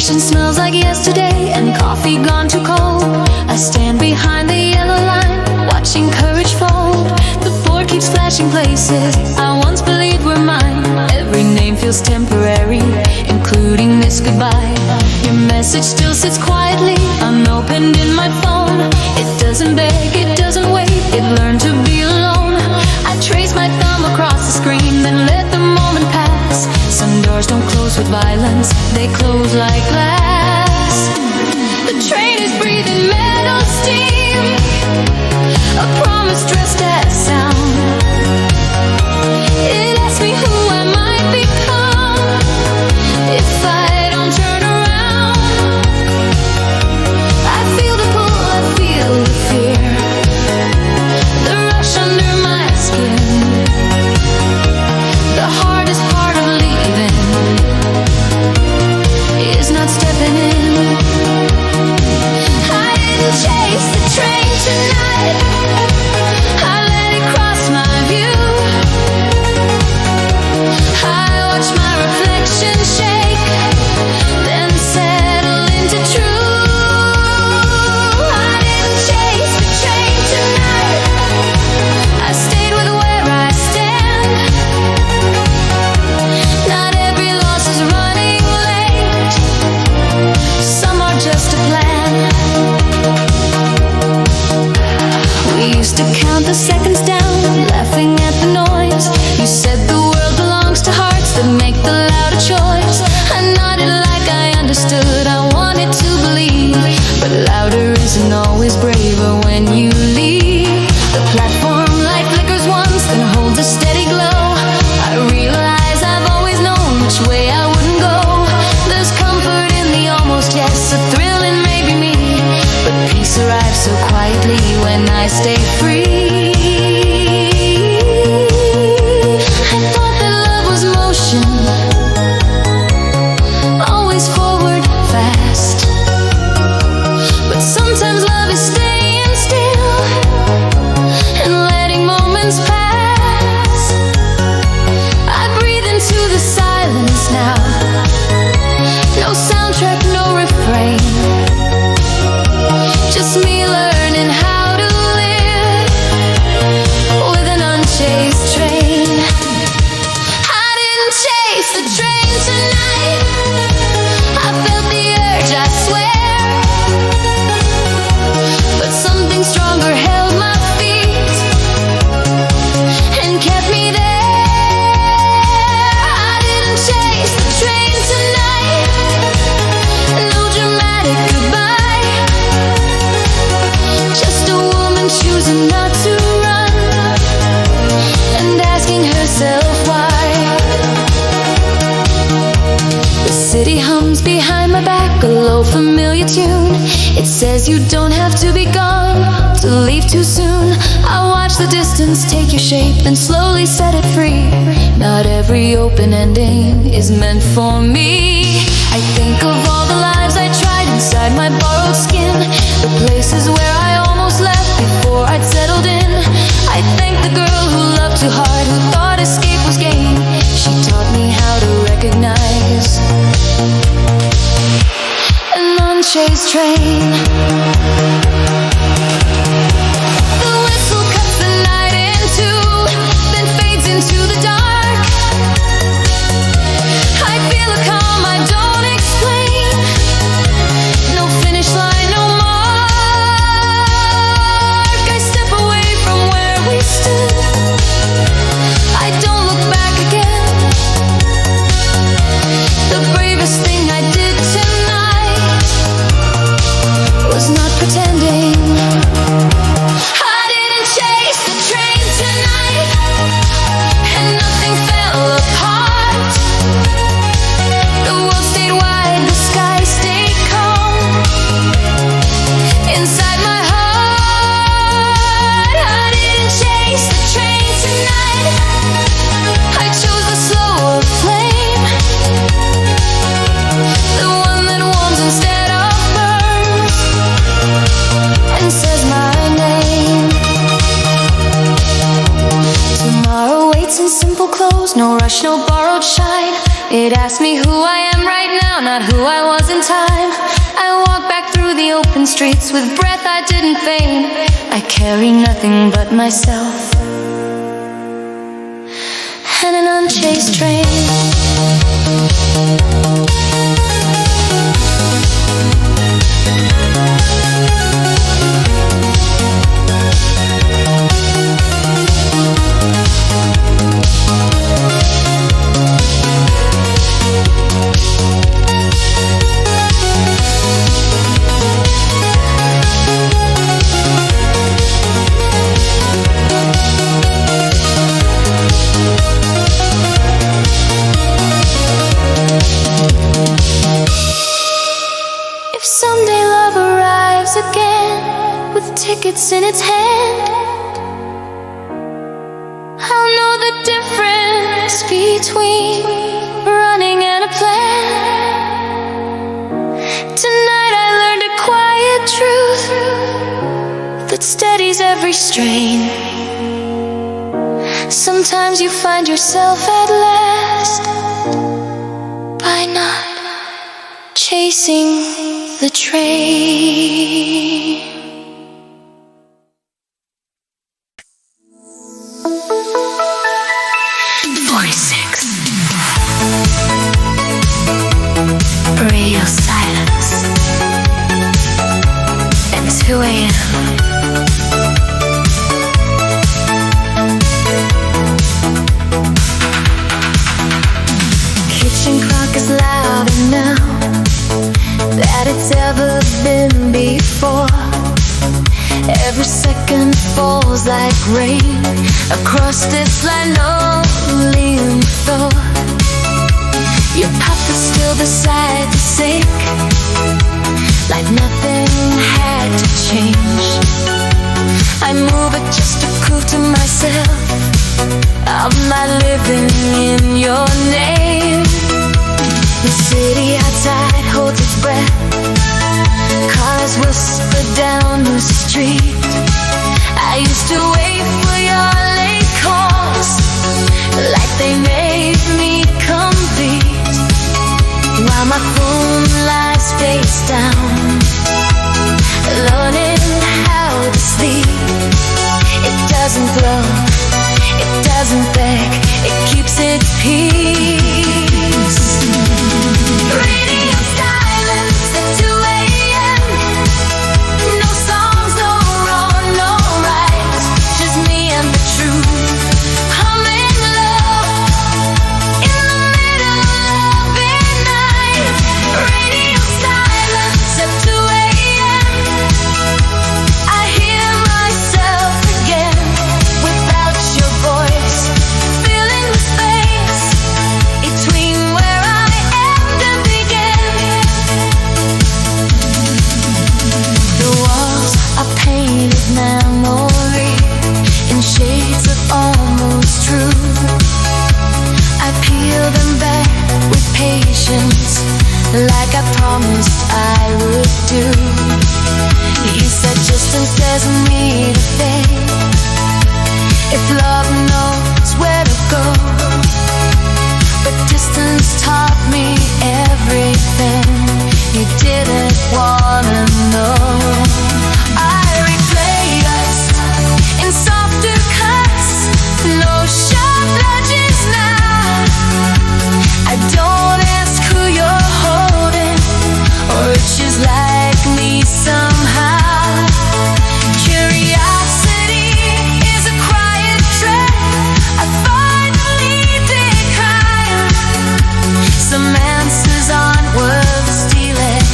Smells like yesterday and coffee gone too cold. I stand behind the yellow line, watching courage fold. The board keeps flashing places I once believed were mine. Every name feels temporary, including this goodbye. Your message still sits quietly, unopened in my phone. It doesn't beg, it doesn't wait, it learned to be alone. I trace my thumb across the screen, then let the moment pass. Some doors don't close with violence, they close like glass. The train is breathing metal steam, a promise dressed as sound. It asks me who I might become if I don't turn around. I feel the pull, I feel the fear, the rush under my skin. The hardest part of leaving is not stepping in. I didn't chase the train tonight, I let it cross my view. I watch my reflection shake, then settle into truth. I didn't chase the train tonight, I stayed with where I stand. Not every loss is running late, some are just a plan. We used to count the seconds down, laughing at the noise. You said the world belongs to hearts that make the louder choice. I nodded like I understood, I wanted to believe, but louder isn't all always braver when you leave. The platform light flickers once, then holds a steady glow. I realize I've always known which way I wouldn't go. There's comfort in the almost, yes, a thrill in maybe me, but peace arrives so quietly when I stay free. I thought that love was motion, always forward, fast. But sometimes love is staying still and letting moments pass. I breathe into the silence now. No soundtrack, no refrain, just me learning how to live with an unchased train. I didn't chase the train tonight. I felt the urge, I swear, but something stronger held my feet and kept me there. I didn't chase the train tonight. No dramatic goodbye, just a woman choosing not to run and asking herself why. The city hums behind my back, a low familiar tune. It says you don't have to be gone to leave too soon. I watch the distance take your shape, then slowly set it free. Not every open ending is meant for me. I think of all the lives I tried inside my borrowed skin, the places where I almost left before I'd settled in. I thank the girl who loved too hard, who thought escape was gain. She taught me how to recognize an unchased train. The whistle cuts the night in two, then fades into the dark. I feel a calm I don't explain. No finish line, no mark. I step away from where we stood. I don't look back again. The bravest thing I did tonight was not pretending. I didn't chase the train tonight, and nothing fell apart. The world stayed wide, the sky stayed calm. Inside my heart, I didn't chase the train tonight. I chose the slower flame, the one that warms instead of burns and says my name. Tomorrow waits in simple clothes, no rush, no borrowed shine. It asks me who I am right now, not who I was in time. I walk back through the open streets with breath I didn't feign. I carry nothing but myself and an unchased train. If someday love arrives again with tickets in its hand, I'll know the difference between running and a plan. Tonight I learned a quiet truth that steadies every strain. Sometimes you find yourself at last by not chasing the train. Radio silence at 2 a.m. Kitchen clock is louder now that it's ever been before. Every second falls like rain across this linoleum floor. Your puppet's still beside the sink, like nothing had to change. I move it just to prove to myself I'm not living in your name. The city outside holds its breath, cars whisper down the street. I used to wait for your late calls, like they made me complete, while my phone lies face down, learning how to sleep. It doesn't glow, it doesn't beg, it keeps its peace. Radio silence at 2 a.m. No songs, no wrong, no right, just me and the truth. Humming love in the middle of the night. Radio silence at 2 a.m. I hear myself again without your voice, filling the space between where I end and begin. The walls are painted memory in shades of almost true. I peel them back with patience, like I promised I would do. You said distance doesn't need a thing if love knows where to go, but distance taught me everything you didn't wanna know. I replay us in softer cuts, no sharp ledges now. I don't ask who you're holding, or if she's like me somehow. Curiosity is a quiet threat I finally decline. Some answers aren't worth stealing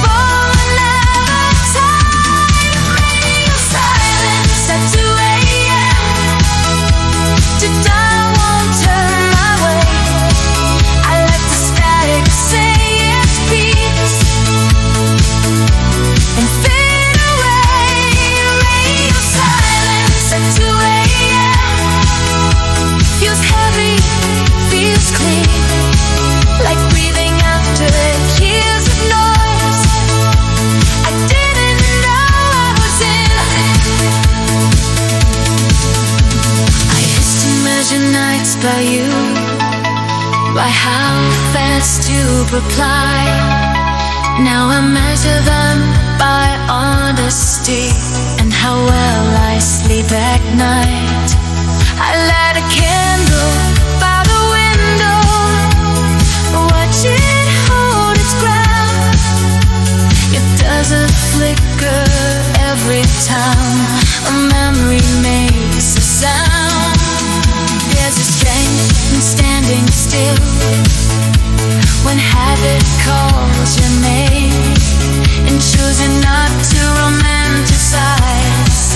for another time. Radio silence at 2 a.m. To dial won't turn my way. I let the static say its piece and fade away. Radio silence at 2 a.m. feels heavy, feels clean, like breathing after years of noise I didn't know I was in. I used to measure nights by you, by how fast you reply. Now I measure them by honesty and how well I sleep at night. I light a candle by the window, watch it hold its ground. It doesn't flicker every time a memory makes a sound. There's a strength in standing still when habit calls your name, and choosing not to romanticize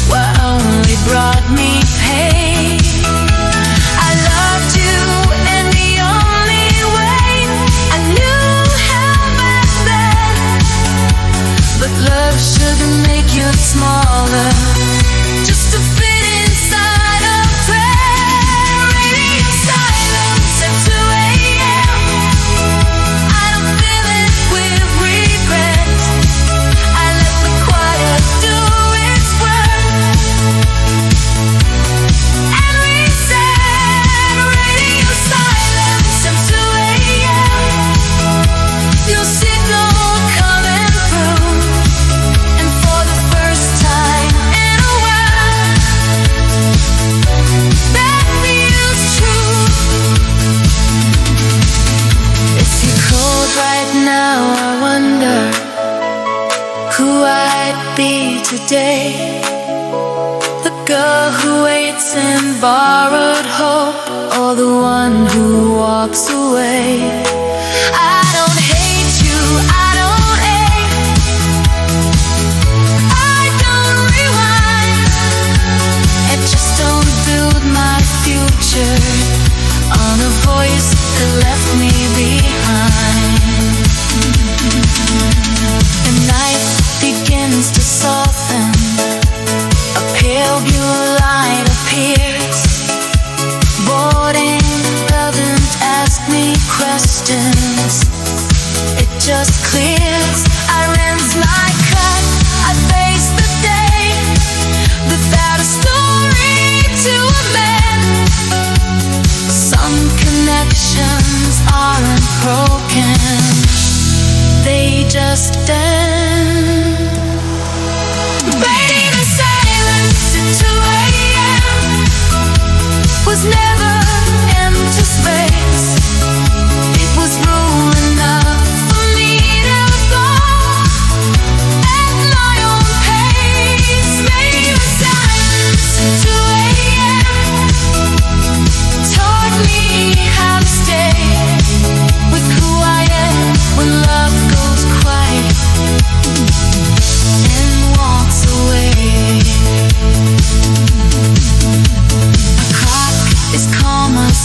what only brought me pain. I loved you in the only way I knew how back then, but love shouldn't make you smaller just to fit inside a prayer. Radio silence at 2 a.m. I don't fill it with regret. I let the quiet do its work and reset. Radio silence at 2 a.m. Your signal coming through, and for the first time in a while, that feels true. If you're cold right now, I wonder who I'd be today. The girl who waits in borrowed hope, or the one who walks away. I don't hate you, I don't hate. I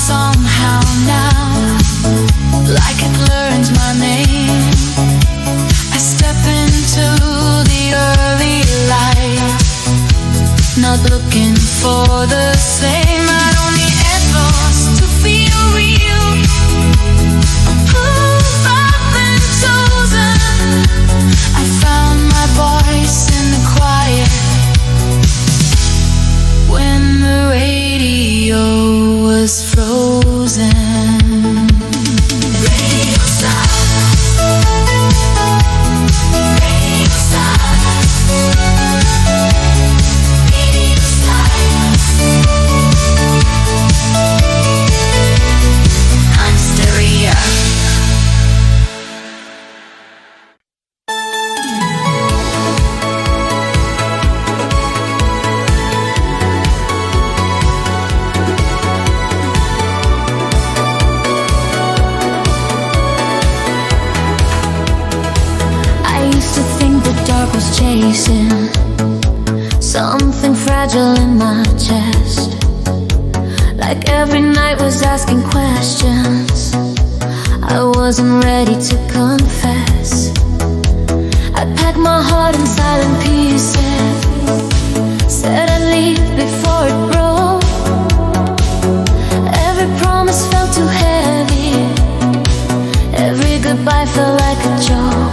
somehow now, like it learns my name. I step into the early light, not looking for the same. I don't need echoes to feel real. Proof I've been chosen. I found my voice in the quiet when the radio was frozen. Radio silence. Radio silence. Radio silence. I'm stereo. Was chasing something fragile in my chest, like every night was asking questions. I wasn't ready to confess. I packed my heart in silent pieces, said I'd leave before it broke. Every promise felt too heavy, every goodbye felt like a joke.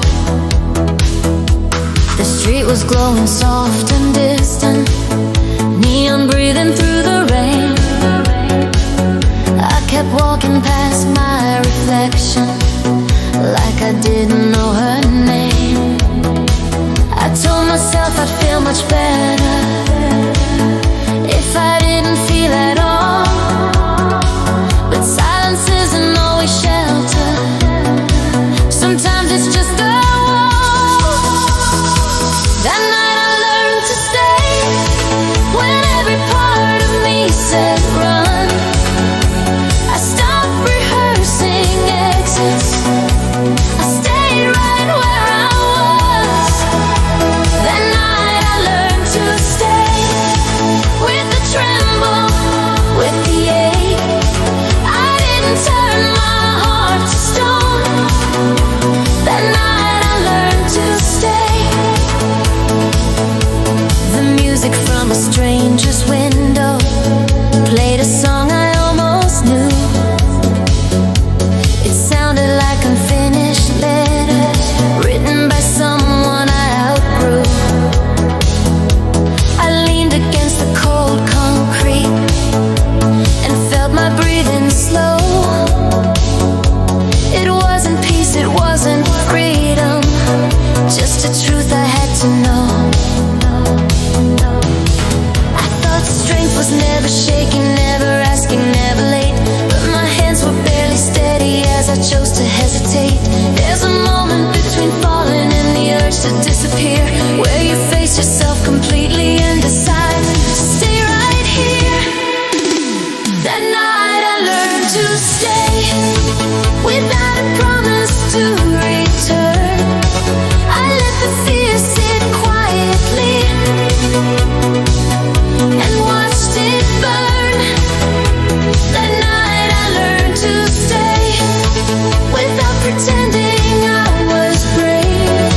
The street was glowing soft and distant, neon breathing through the rain. I kept walking past my reflection, like I didn't know her name. I told myself I'd feel much better if I didn't feel at all. But silence isn't always shelter, sometimes it's just a that night I learned to stay, when every part of me said run. I stopped rehearsing exits, I stayed right where I was. That night I learned to stay, with the tremble, with the ache. I didn't turn my heart to stone. That night I learned to stay. The music from a stranger's window played a song I almost knew. It sounded like unfinished letters written by someone I outgrew. I leaned against the cold concrete and felt my breathing slow. It wasn't peace, it wasn't freedom, just a truth I had to know. I thought strength was never shaking, never asking, never late, but my hands were barely steady as I chose to hesitate. There's a moment between falling and the urge to disappear, where you face yourself completely and decide to stay right here. That night I learned to stay, without a promise to return. I let the fear sit quietly and watched it burn. That night I learned to stay, without pretending I was brave.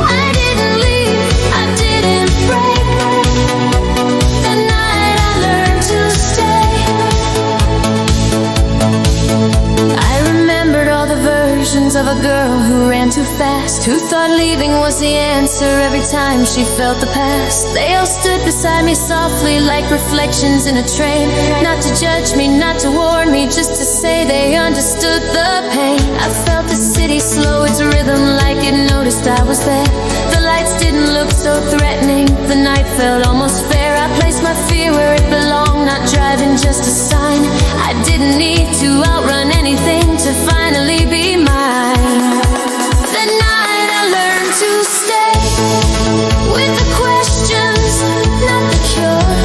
I didn't leave, I didn't break. That night I learned to stay. I remembered all the versions of a girl who ran too fast, who thought leaving was the answer every time she felt the past. They all stood beside me softly like reflections in a train, not to judge me, not to warn me, just to say they understood the pain. I felt the city slow its rhythm like it noticed I was there. The lights didn't look so threatening, the night felt almost fair. I placed my fear where it belonged, not driving just a sign. I didn't need to outrun anything to finally be mine. That night I learned to stay, with the questions, not the cure.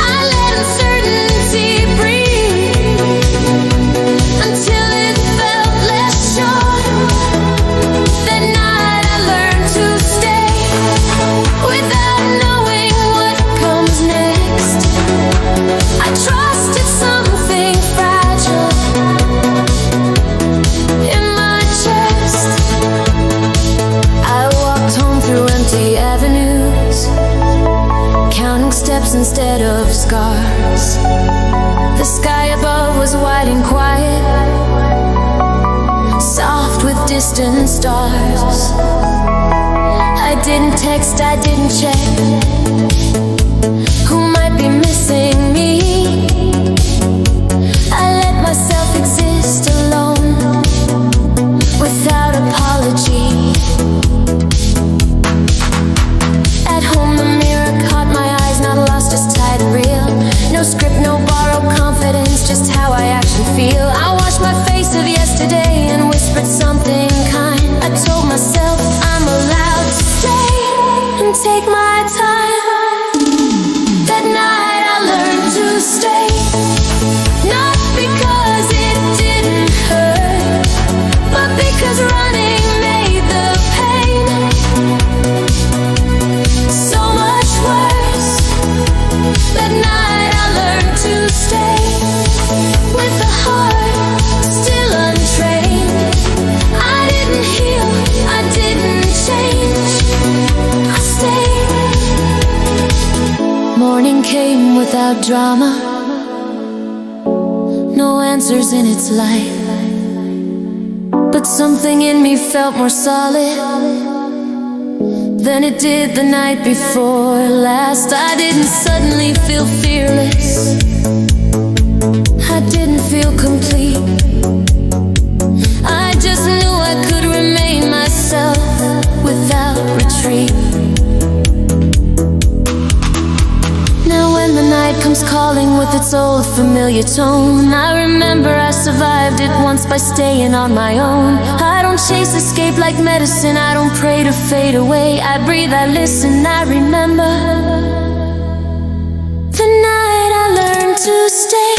I let uncertainty breathe until it felt less sure. That night I learned to stay, without knowing what empty avenues, counting steps instead of scars. The sky above was white and quiet, soft with distant stars. I didn't text, I didn't check who might be missing me. I let myself exist alone without apology. At home the mirror caught my eyes, not lost, just tight and real. No script, no borrowed confidence, just how I actually feel. I washed my face of yesterday and whispered something kind. I told myself I'm allowed to stay and take my time. That night I learned to stay, not because it didn't hurt, but because running made the pain so much worse. That night I learned to stay with the heart still untrained. I didn't heal, I didn't change, I stayed. Morning came without drama, no answers in its light, but something in me felt more solid than it did the night before last. I didn't suddenly feel fearless, I didn't feel complete. I just knew I could remain myself without retreat. Now when the night comes calling with its old familiar tone, I remember I survived it once by staying on my own. I don't chase escape like medicine, I don't pray to fade away. I breathe, I listen, I remember the night I learned to stay.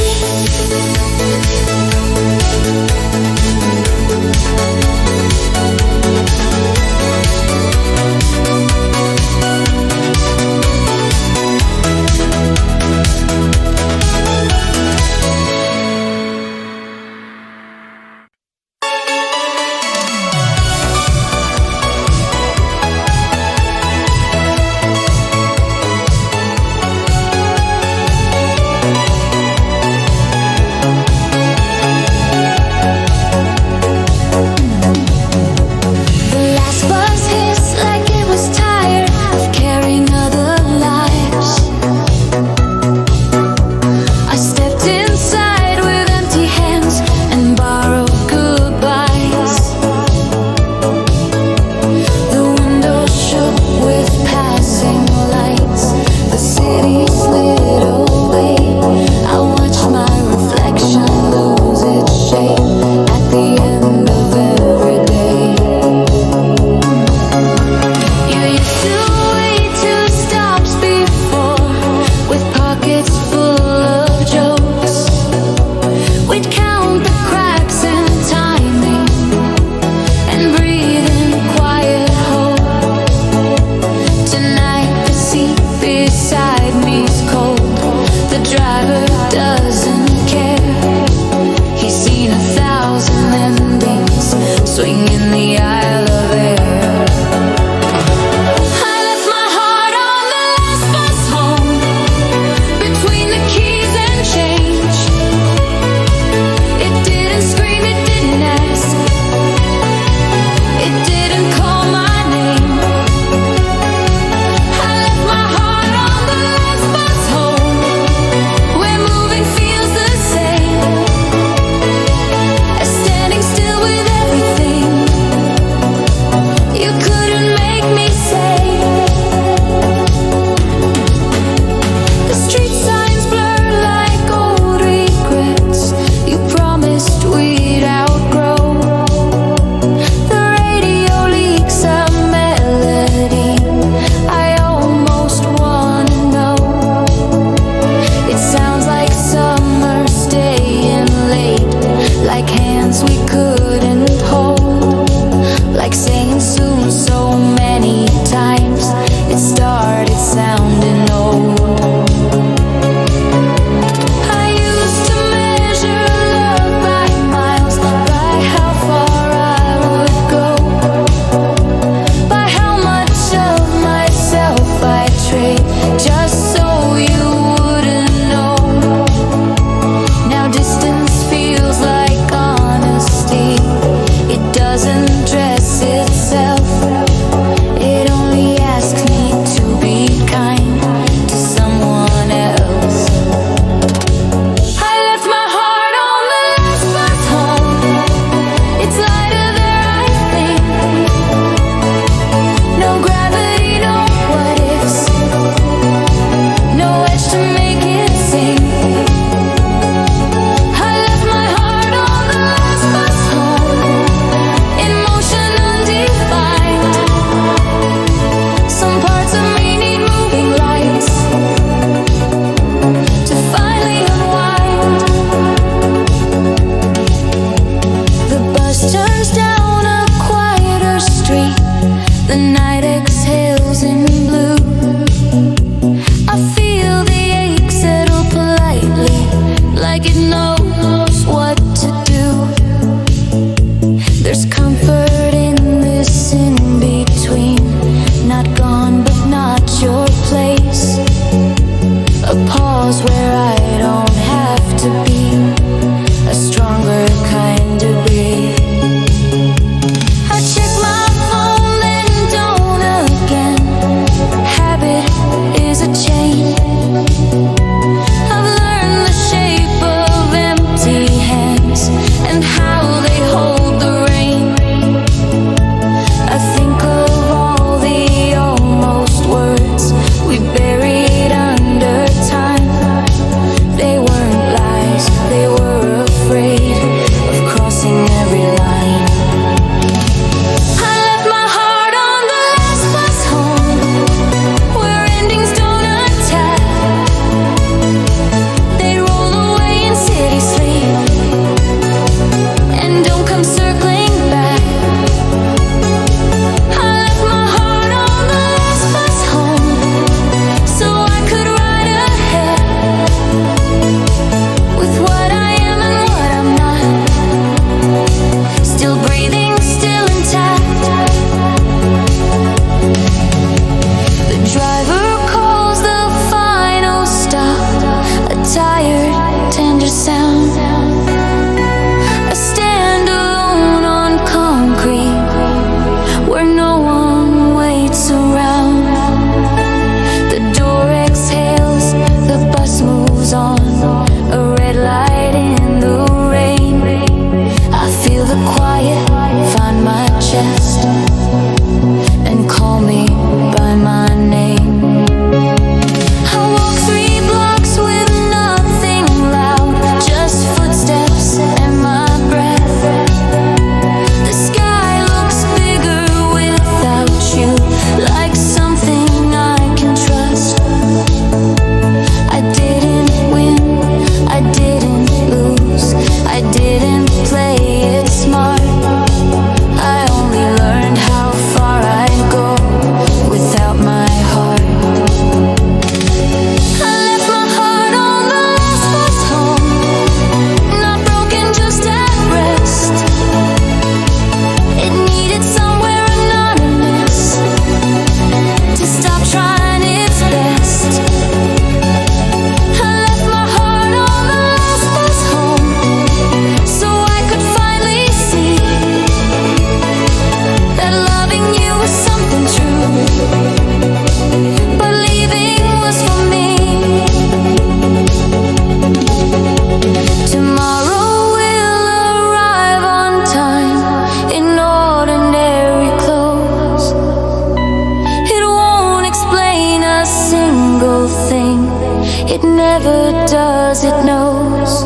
It never does, it knows.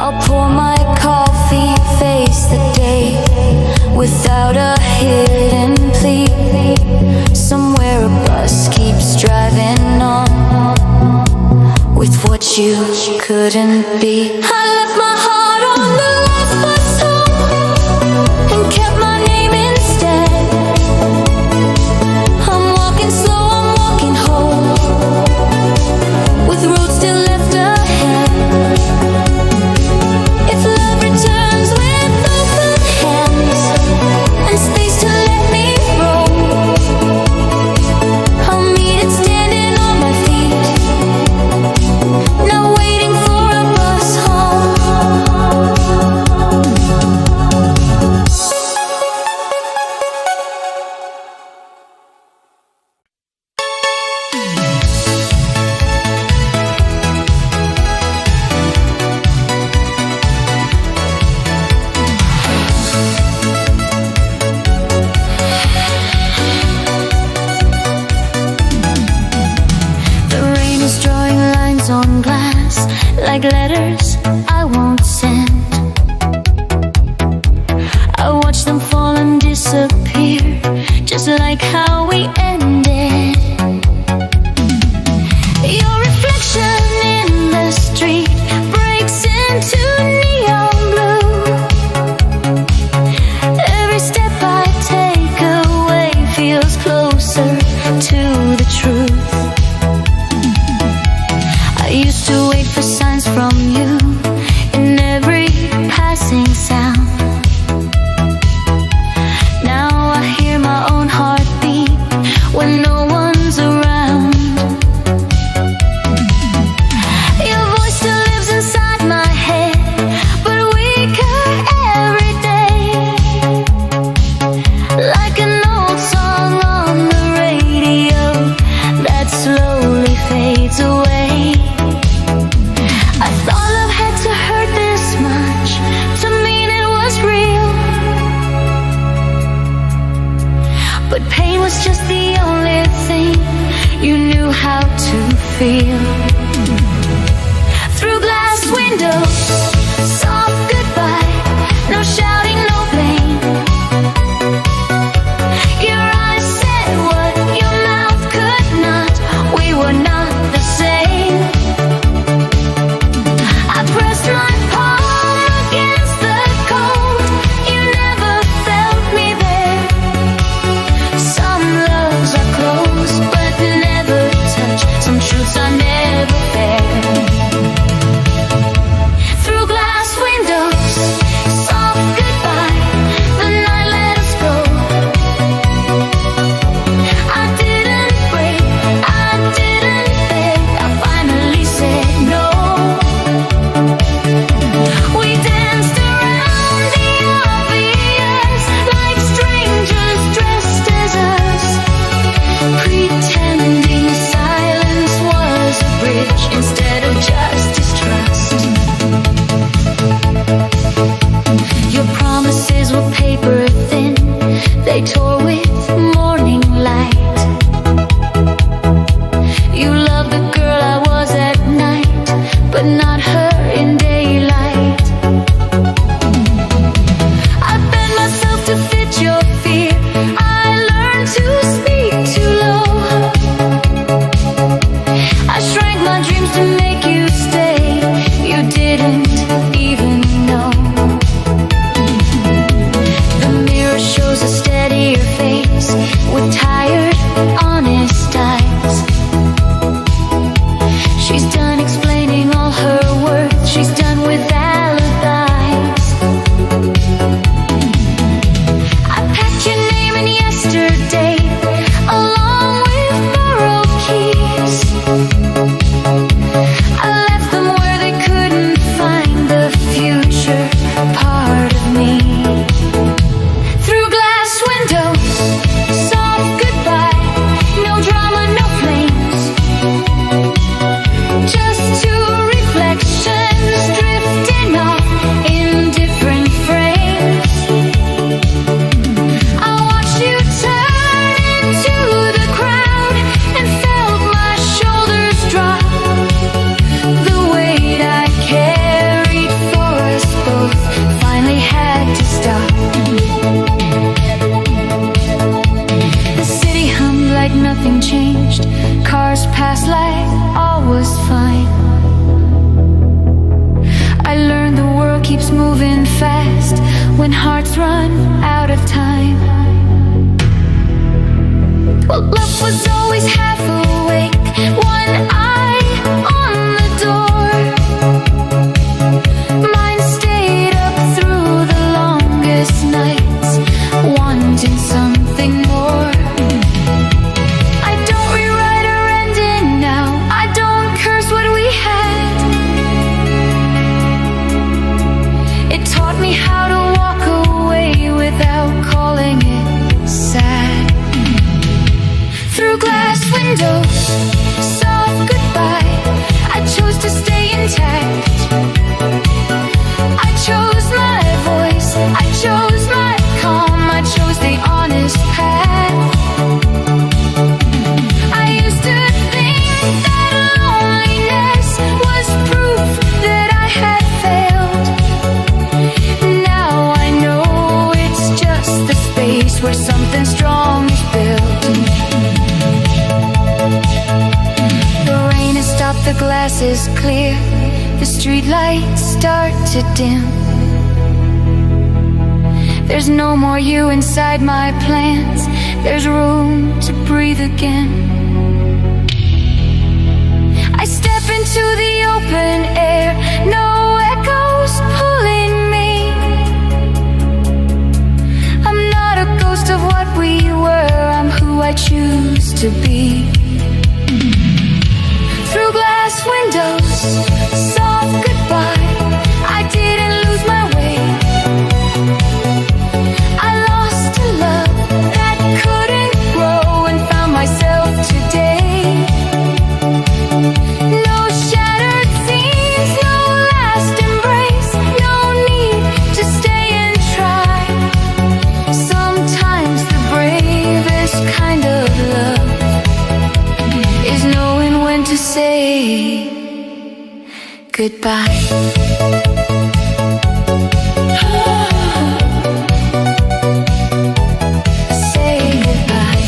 I'll pour my coffee, face the day without a hidden plea. Somewhere a bus keeps driving on with what you couldn't be. I left my heart on the last bus home and kept my name instead. I'm walking slow, I'm walking home with roads still left ahead. If love returns with open hands and space to let me roam, I'll meet it standing on my feet, now waiting for a bus home. The rain is drawing lines on glass like letters I won't send. I watch them fall and disappear, just like how we ended. Your reflection in the street breaks into neon blue. Every step I take away feels closer to the truth. I used to wait for signs from you in every passing sound. Now I hear my own heartbeat when no one's around. Your voice still lives inside my head, but weaker every day. Like an old song on the radio that slowly fades away. I thought love had to hurt this much to mean it was real, but pain was just the only thing you knew how to feel. Through glass windows, soft goodbye, no shouting, no blame. Your eyes said what your mouth could not. We were not the same. I pressed my palm against the cold. You never felt me there. Some loves are close but never touch. Some truths are never fair. changed. Cars passed like all was fine. I learned the world keeps moving fast when hearts run out of time. Well, love was always half awake, one eye on the door. Mine stayed up through the longest nights, wanting something more. I don't rewrite our ending now, I don't curse what we had. It taught me how to walk away without calling it sad. Through glass windows, soft goodbye, I chose to stay intact. I chose my voice, I chose my calm, I chose the honest path. I used to think that loneliness was proof that I had failed. Now I know it's just the space where something strong is built. The rain has stopped, the glass is clear, the street lights start to dim. There's no more you inside my plans, there's room to breathe again. I step into the open air, no echoes pulling me. I'm not a ghost of what we were, I'm who I choose to be. Through glass windows, soft goodbye, I didn't lose my way. I lost a love that couldn't grow and found myself today. No shattered scenes, no last embrace, no need to stay and try. Sometimes the bravest kind of love is knowing when to say goodbye. Say goodbye.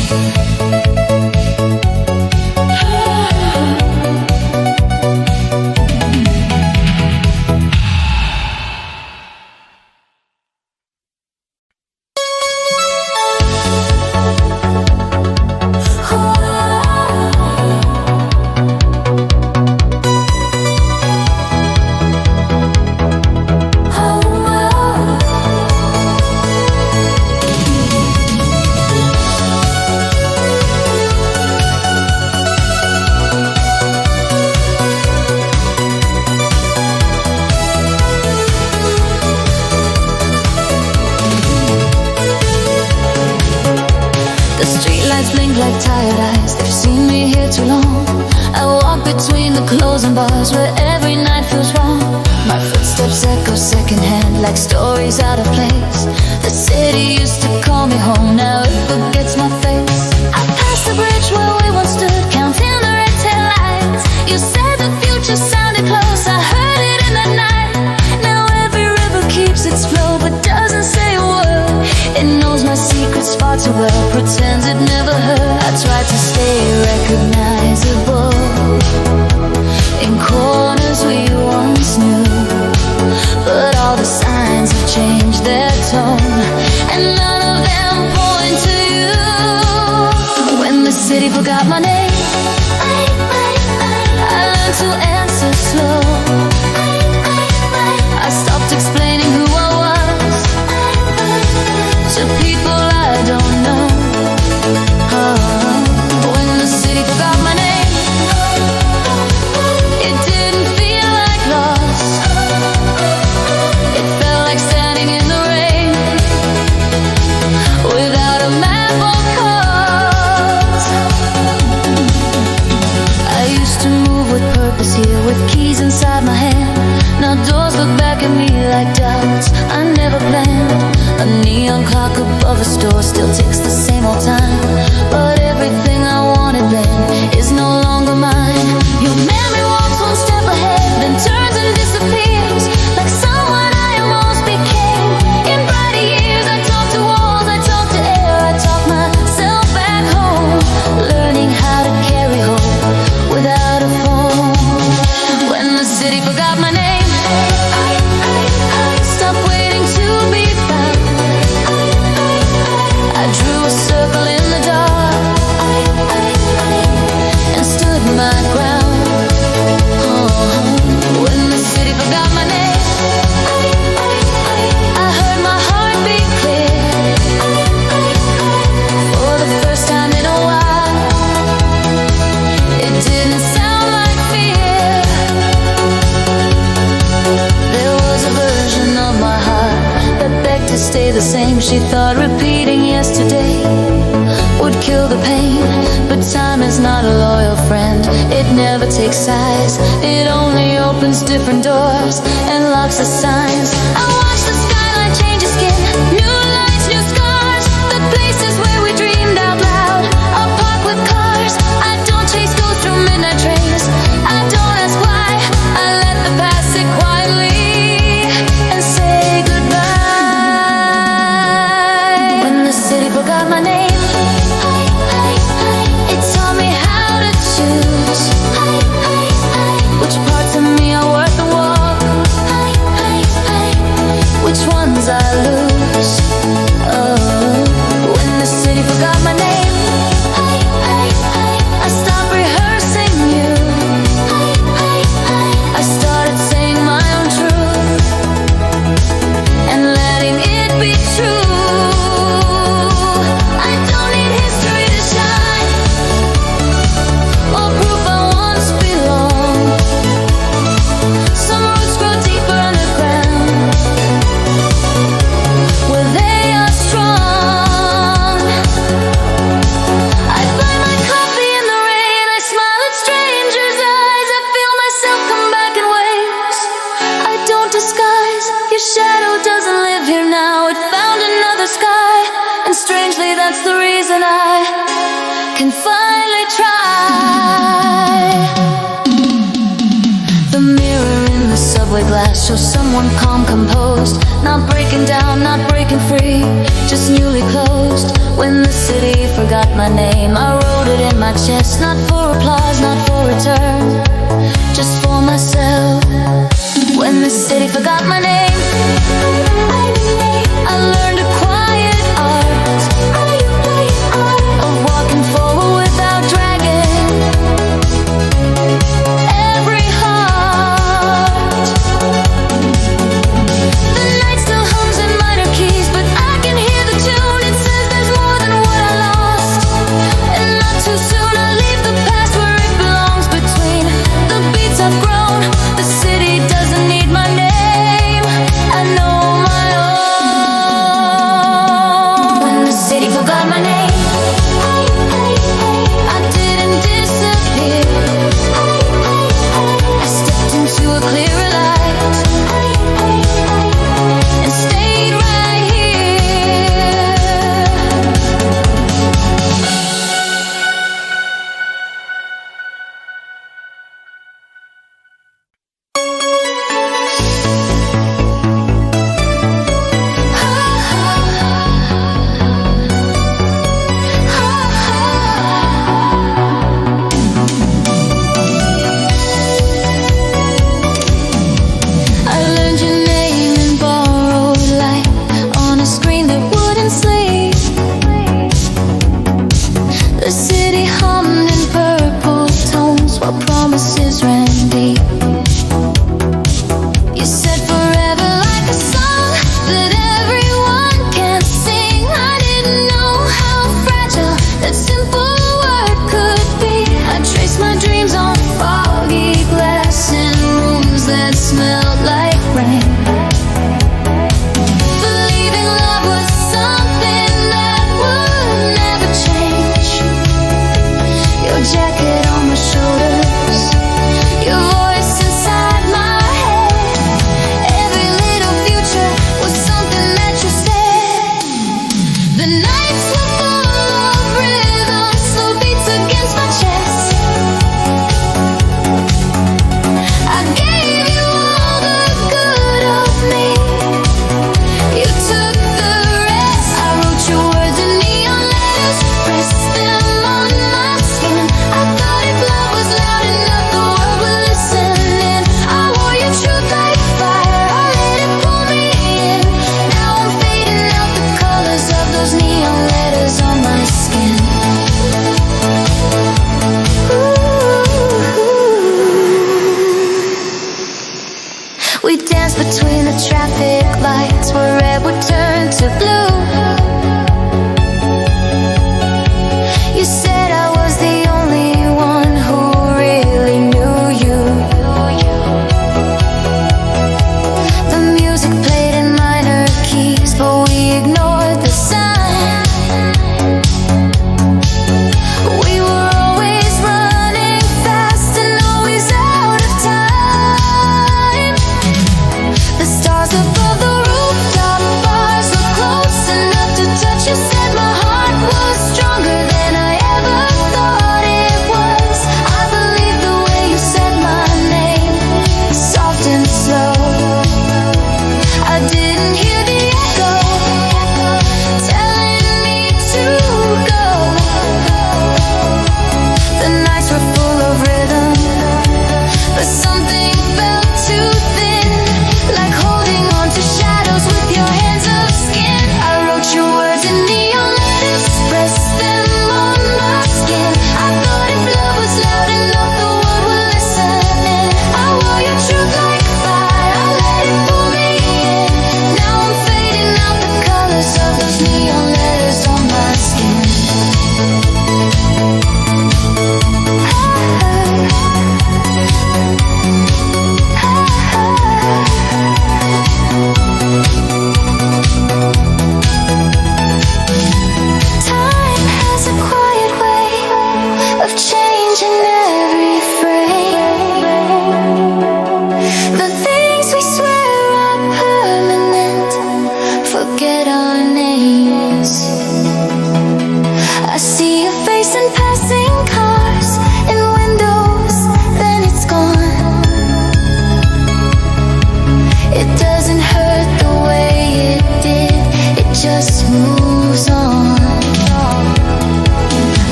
Like tired eyes, they've seen me here too long. I walk between the closing bars where every night feels wrong. My footsteps echo secondhand like stories out of place. The city used to call me home, now it forgets my face. I passed the bridge where we once stood, counting the red tail lights. You said the future sounded close, I heard it in the night. Now every river keeps its flow but doesn't say a word. It knows my secrets far too well, pretends it never hurt. I tried to stay recognizable in corners we once knew, but all the signs have changed their tone, and none of them point to you. When the city forgot my name, I learned to answer slow. I stopped explaining who I was to people I don't know. When the city forgot my name, it didn't feel like loss. It felt like standing in the rain without a map or cause. I used to move with purpose here, with keys inside my hand. Now doors look back at me like dogs. she thought repeating yesterday would kill the pain. But time is not a loyal friend. It never takes sides. It only opens different doors and locks the signs. I watch the skyline change its skin. New lights, new scars. The places where we dreamed out loud are parked with cars. I don't chase ghosts through midnight trains. I don't ask why. I let the past sit quietly and say goodbye. When the city forgot my name, it taught me how to choose which parts of me are worth the walk, which ones I lose. Oh, when the city forgot my name, I stopped rehearsing you. I started saying my own truth and letting it be true. I don't need history to shine or proof I once belonged. Some roots grow deeper underground where they are strong. I find my coffee in the rain. I smile at strangers' eyes. I feel myself come back in waves I don't disguise. Your shadow doesn't live here now. It found another sky, and strangely that's the reason I can finally try. The mirror in the subway glass shows someone calm, composed, not breaking down, not breaking free, just newly closed. When the city forgot my name, I wrote it in my chest, not for applause, not for return, just for myself. When the city forgot my name, I learned a quiet art of walking forward without dragging every heart. The night still hums in minor keys, but I can hear the tune. It says there's more than what I lost, and not too soon I leave the past where it belongs. Between the beats I've grown, the city doesn't need my name. I know my own.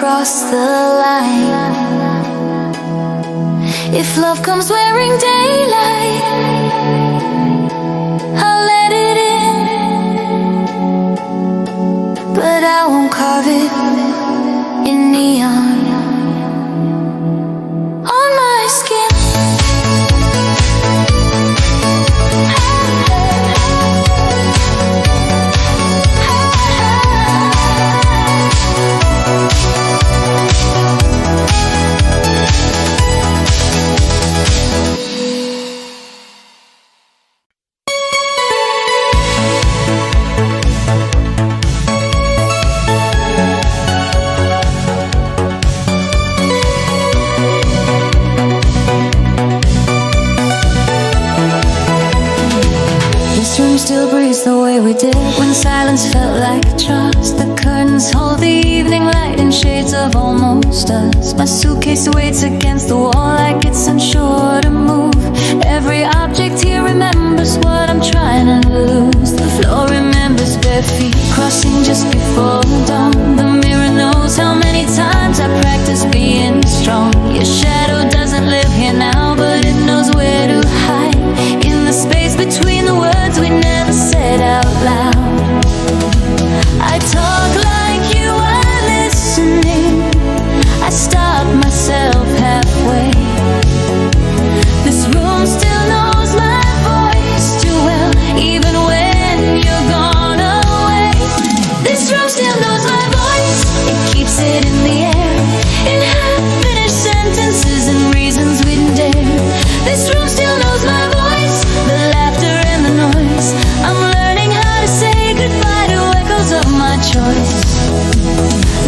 cross the line. If love comes wearing daylight, I'll let it in, but I won't carve it in neon on my skin. This room still breathes the way we did when silence felt like trust. The curtains hold the evening light in shades of almost us. My suitcase waits against the wall like it's unsure to move. Every object here remembers what I'm trying to lose. The floor remembers bare feet crossing just before dawn. The mirror knows how many times I practiced being strong. Your shadow doesn't live here now, but it knows where to hide in the space between the words we never said out loud. I talk like you are listening. I stop myself halfway. This room still knows my voice too well, even when you're gone away. This room still knows my voice. It keeps it in the air, in half-finished sentences and reasons we didn't dare. This room still knows my voice, the laughter and the noise. I'm learning how to say goodbye to echoes of my choice.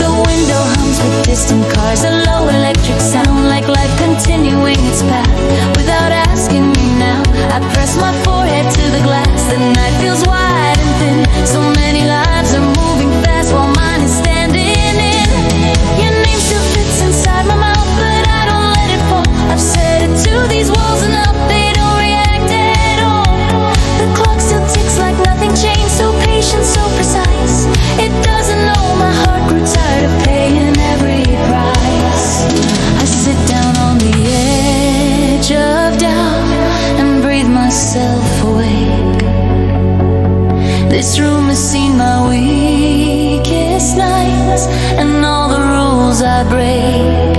The window hums with distant cars, a low electric sound like life continuing its path without asking me now. I press my forehead to the glass. The night feels wide and thin. So many lives are moving fast while mine is standing in. Your name still fits inside my mouth, but I don't let it fall. I've said it to these walls enough, they don't react at all. The clock still ticks like nothing changed, so patient, so precise. It doesn't know my heart grew tired of paying every price. I sit down on the edge of doubt and breathe myself awake. This room has seen my weakest nights and all the rules I break.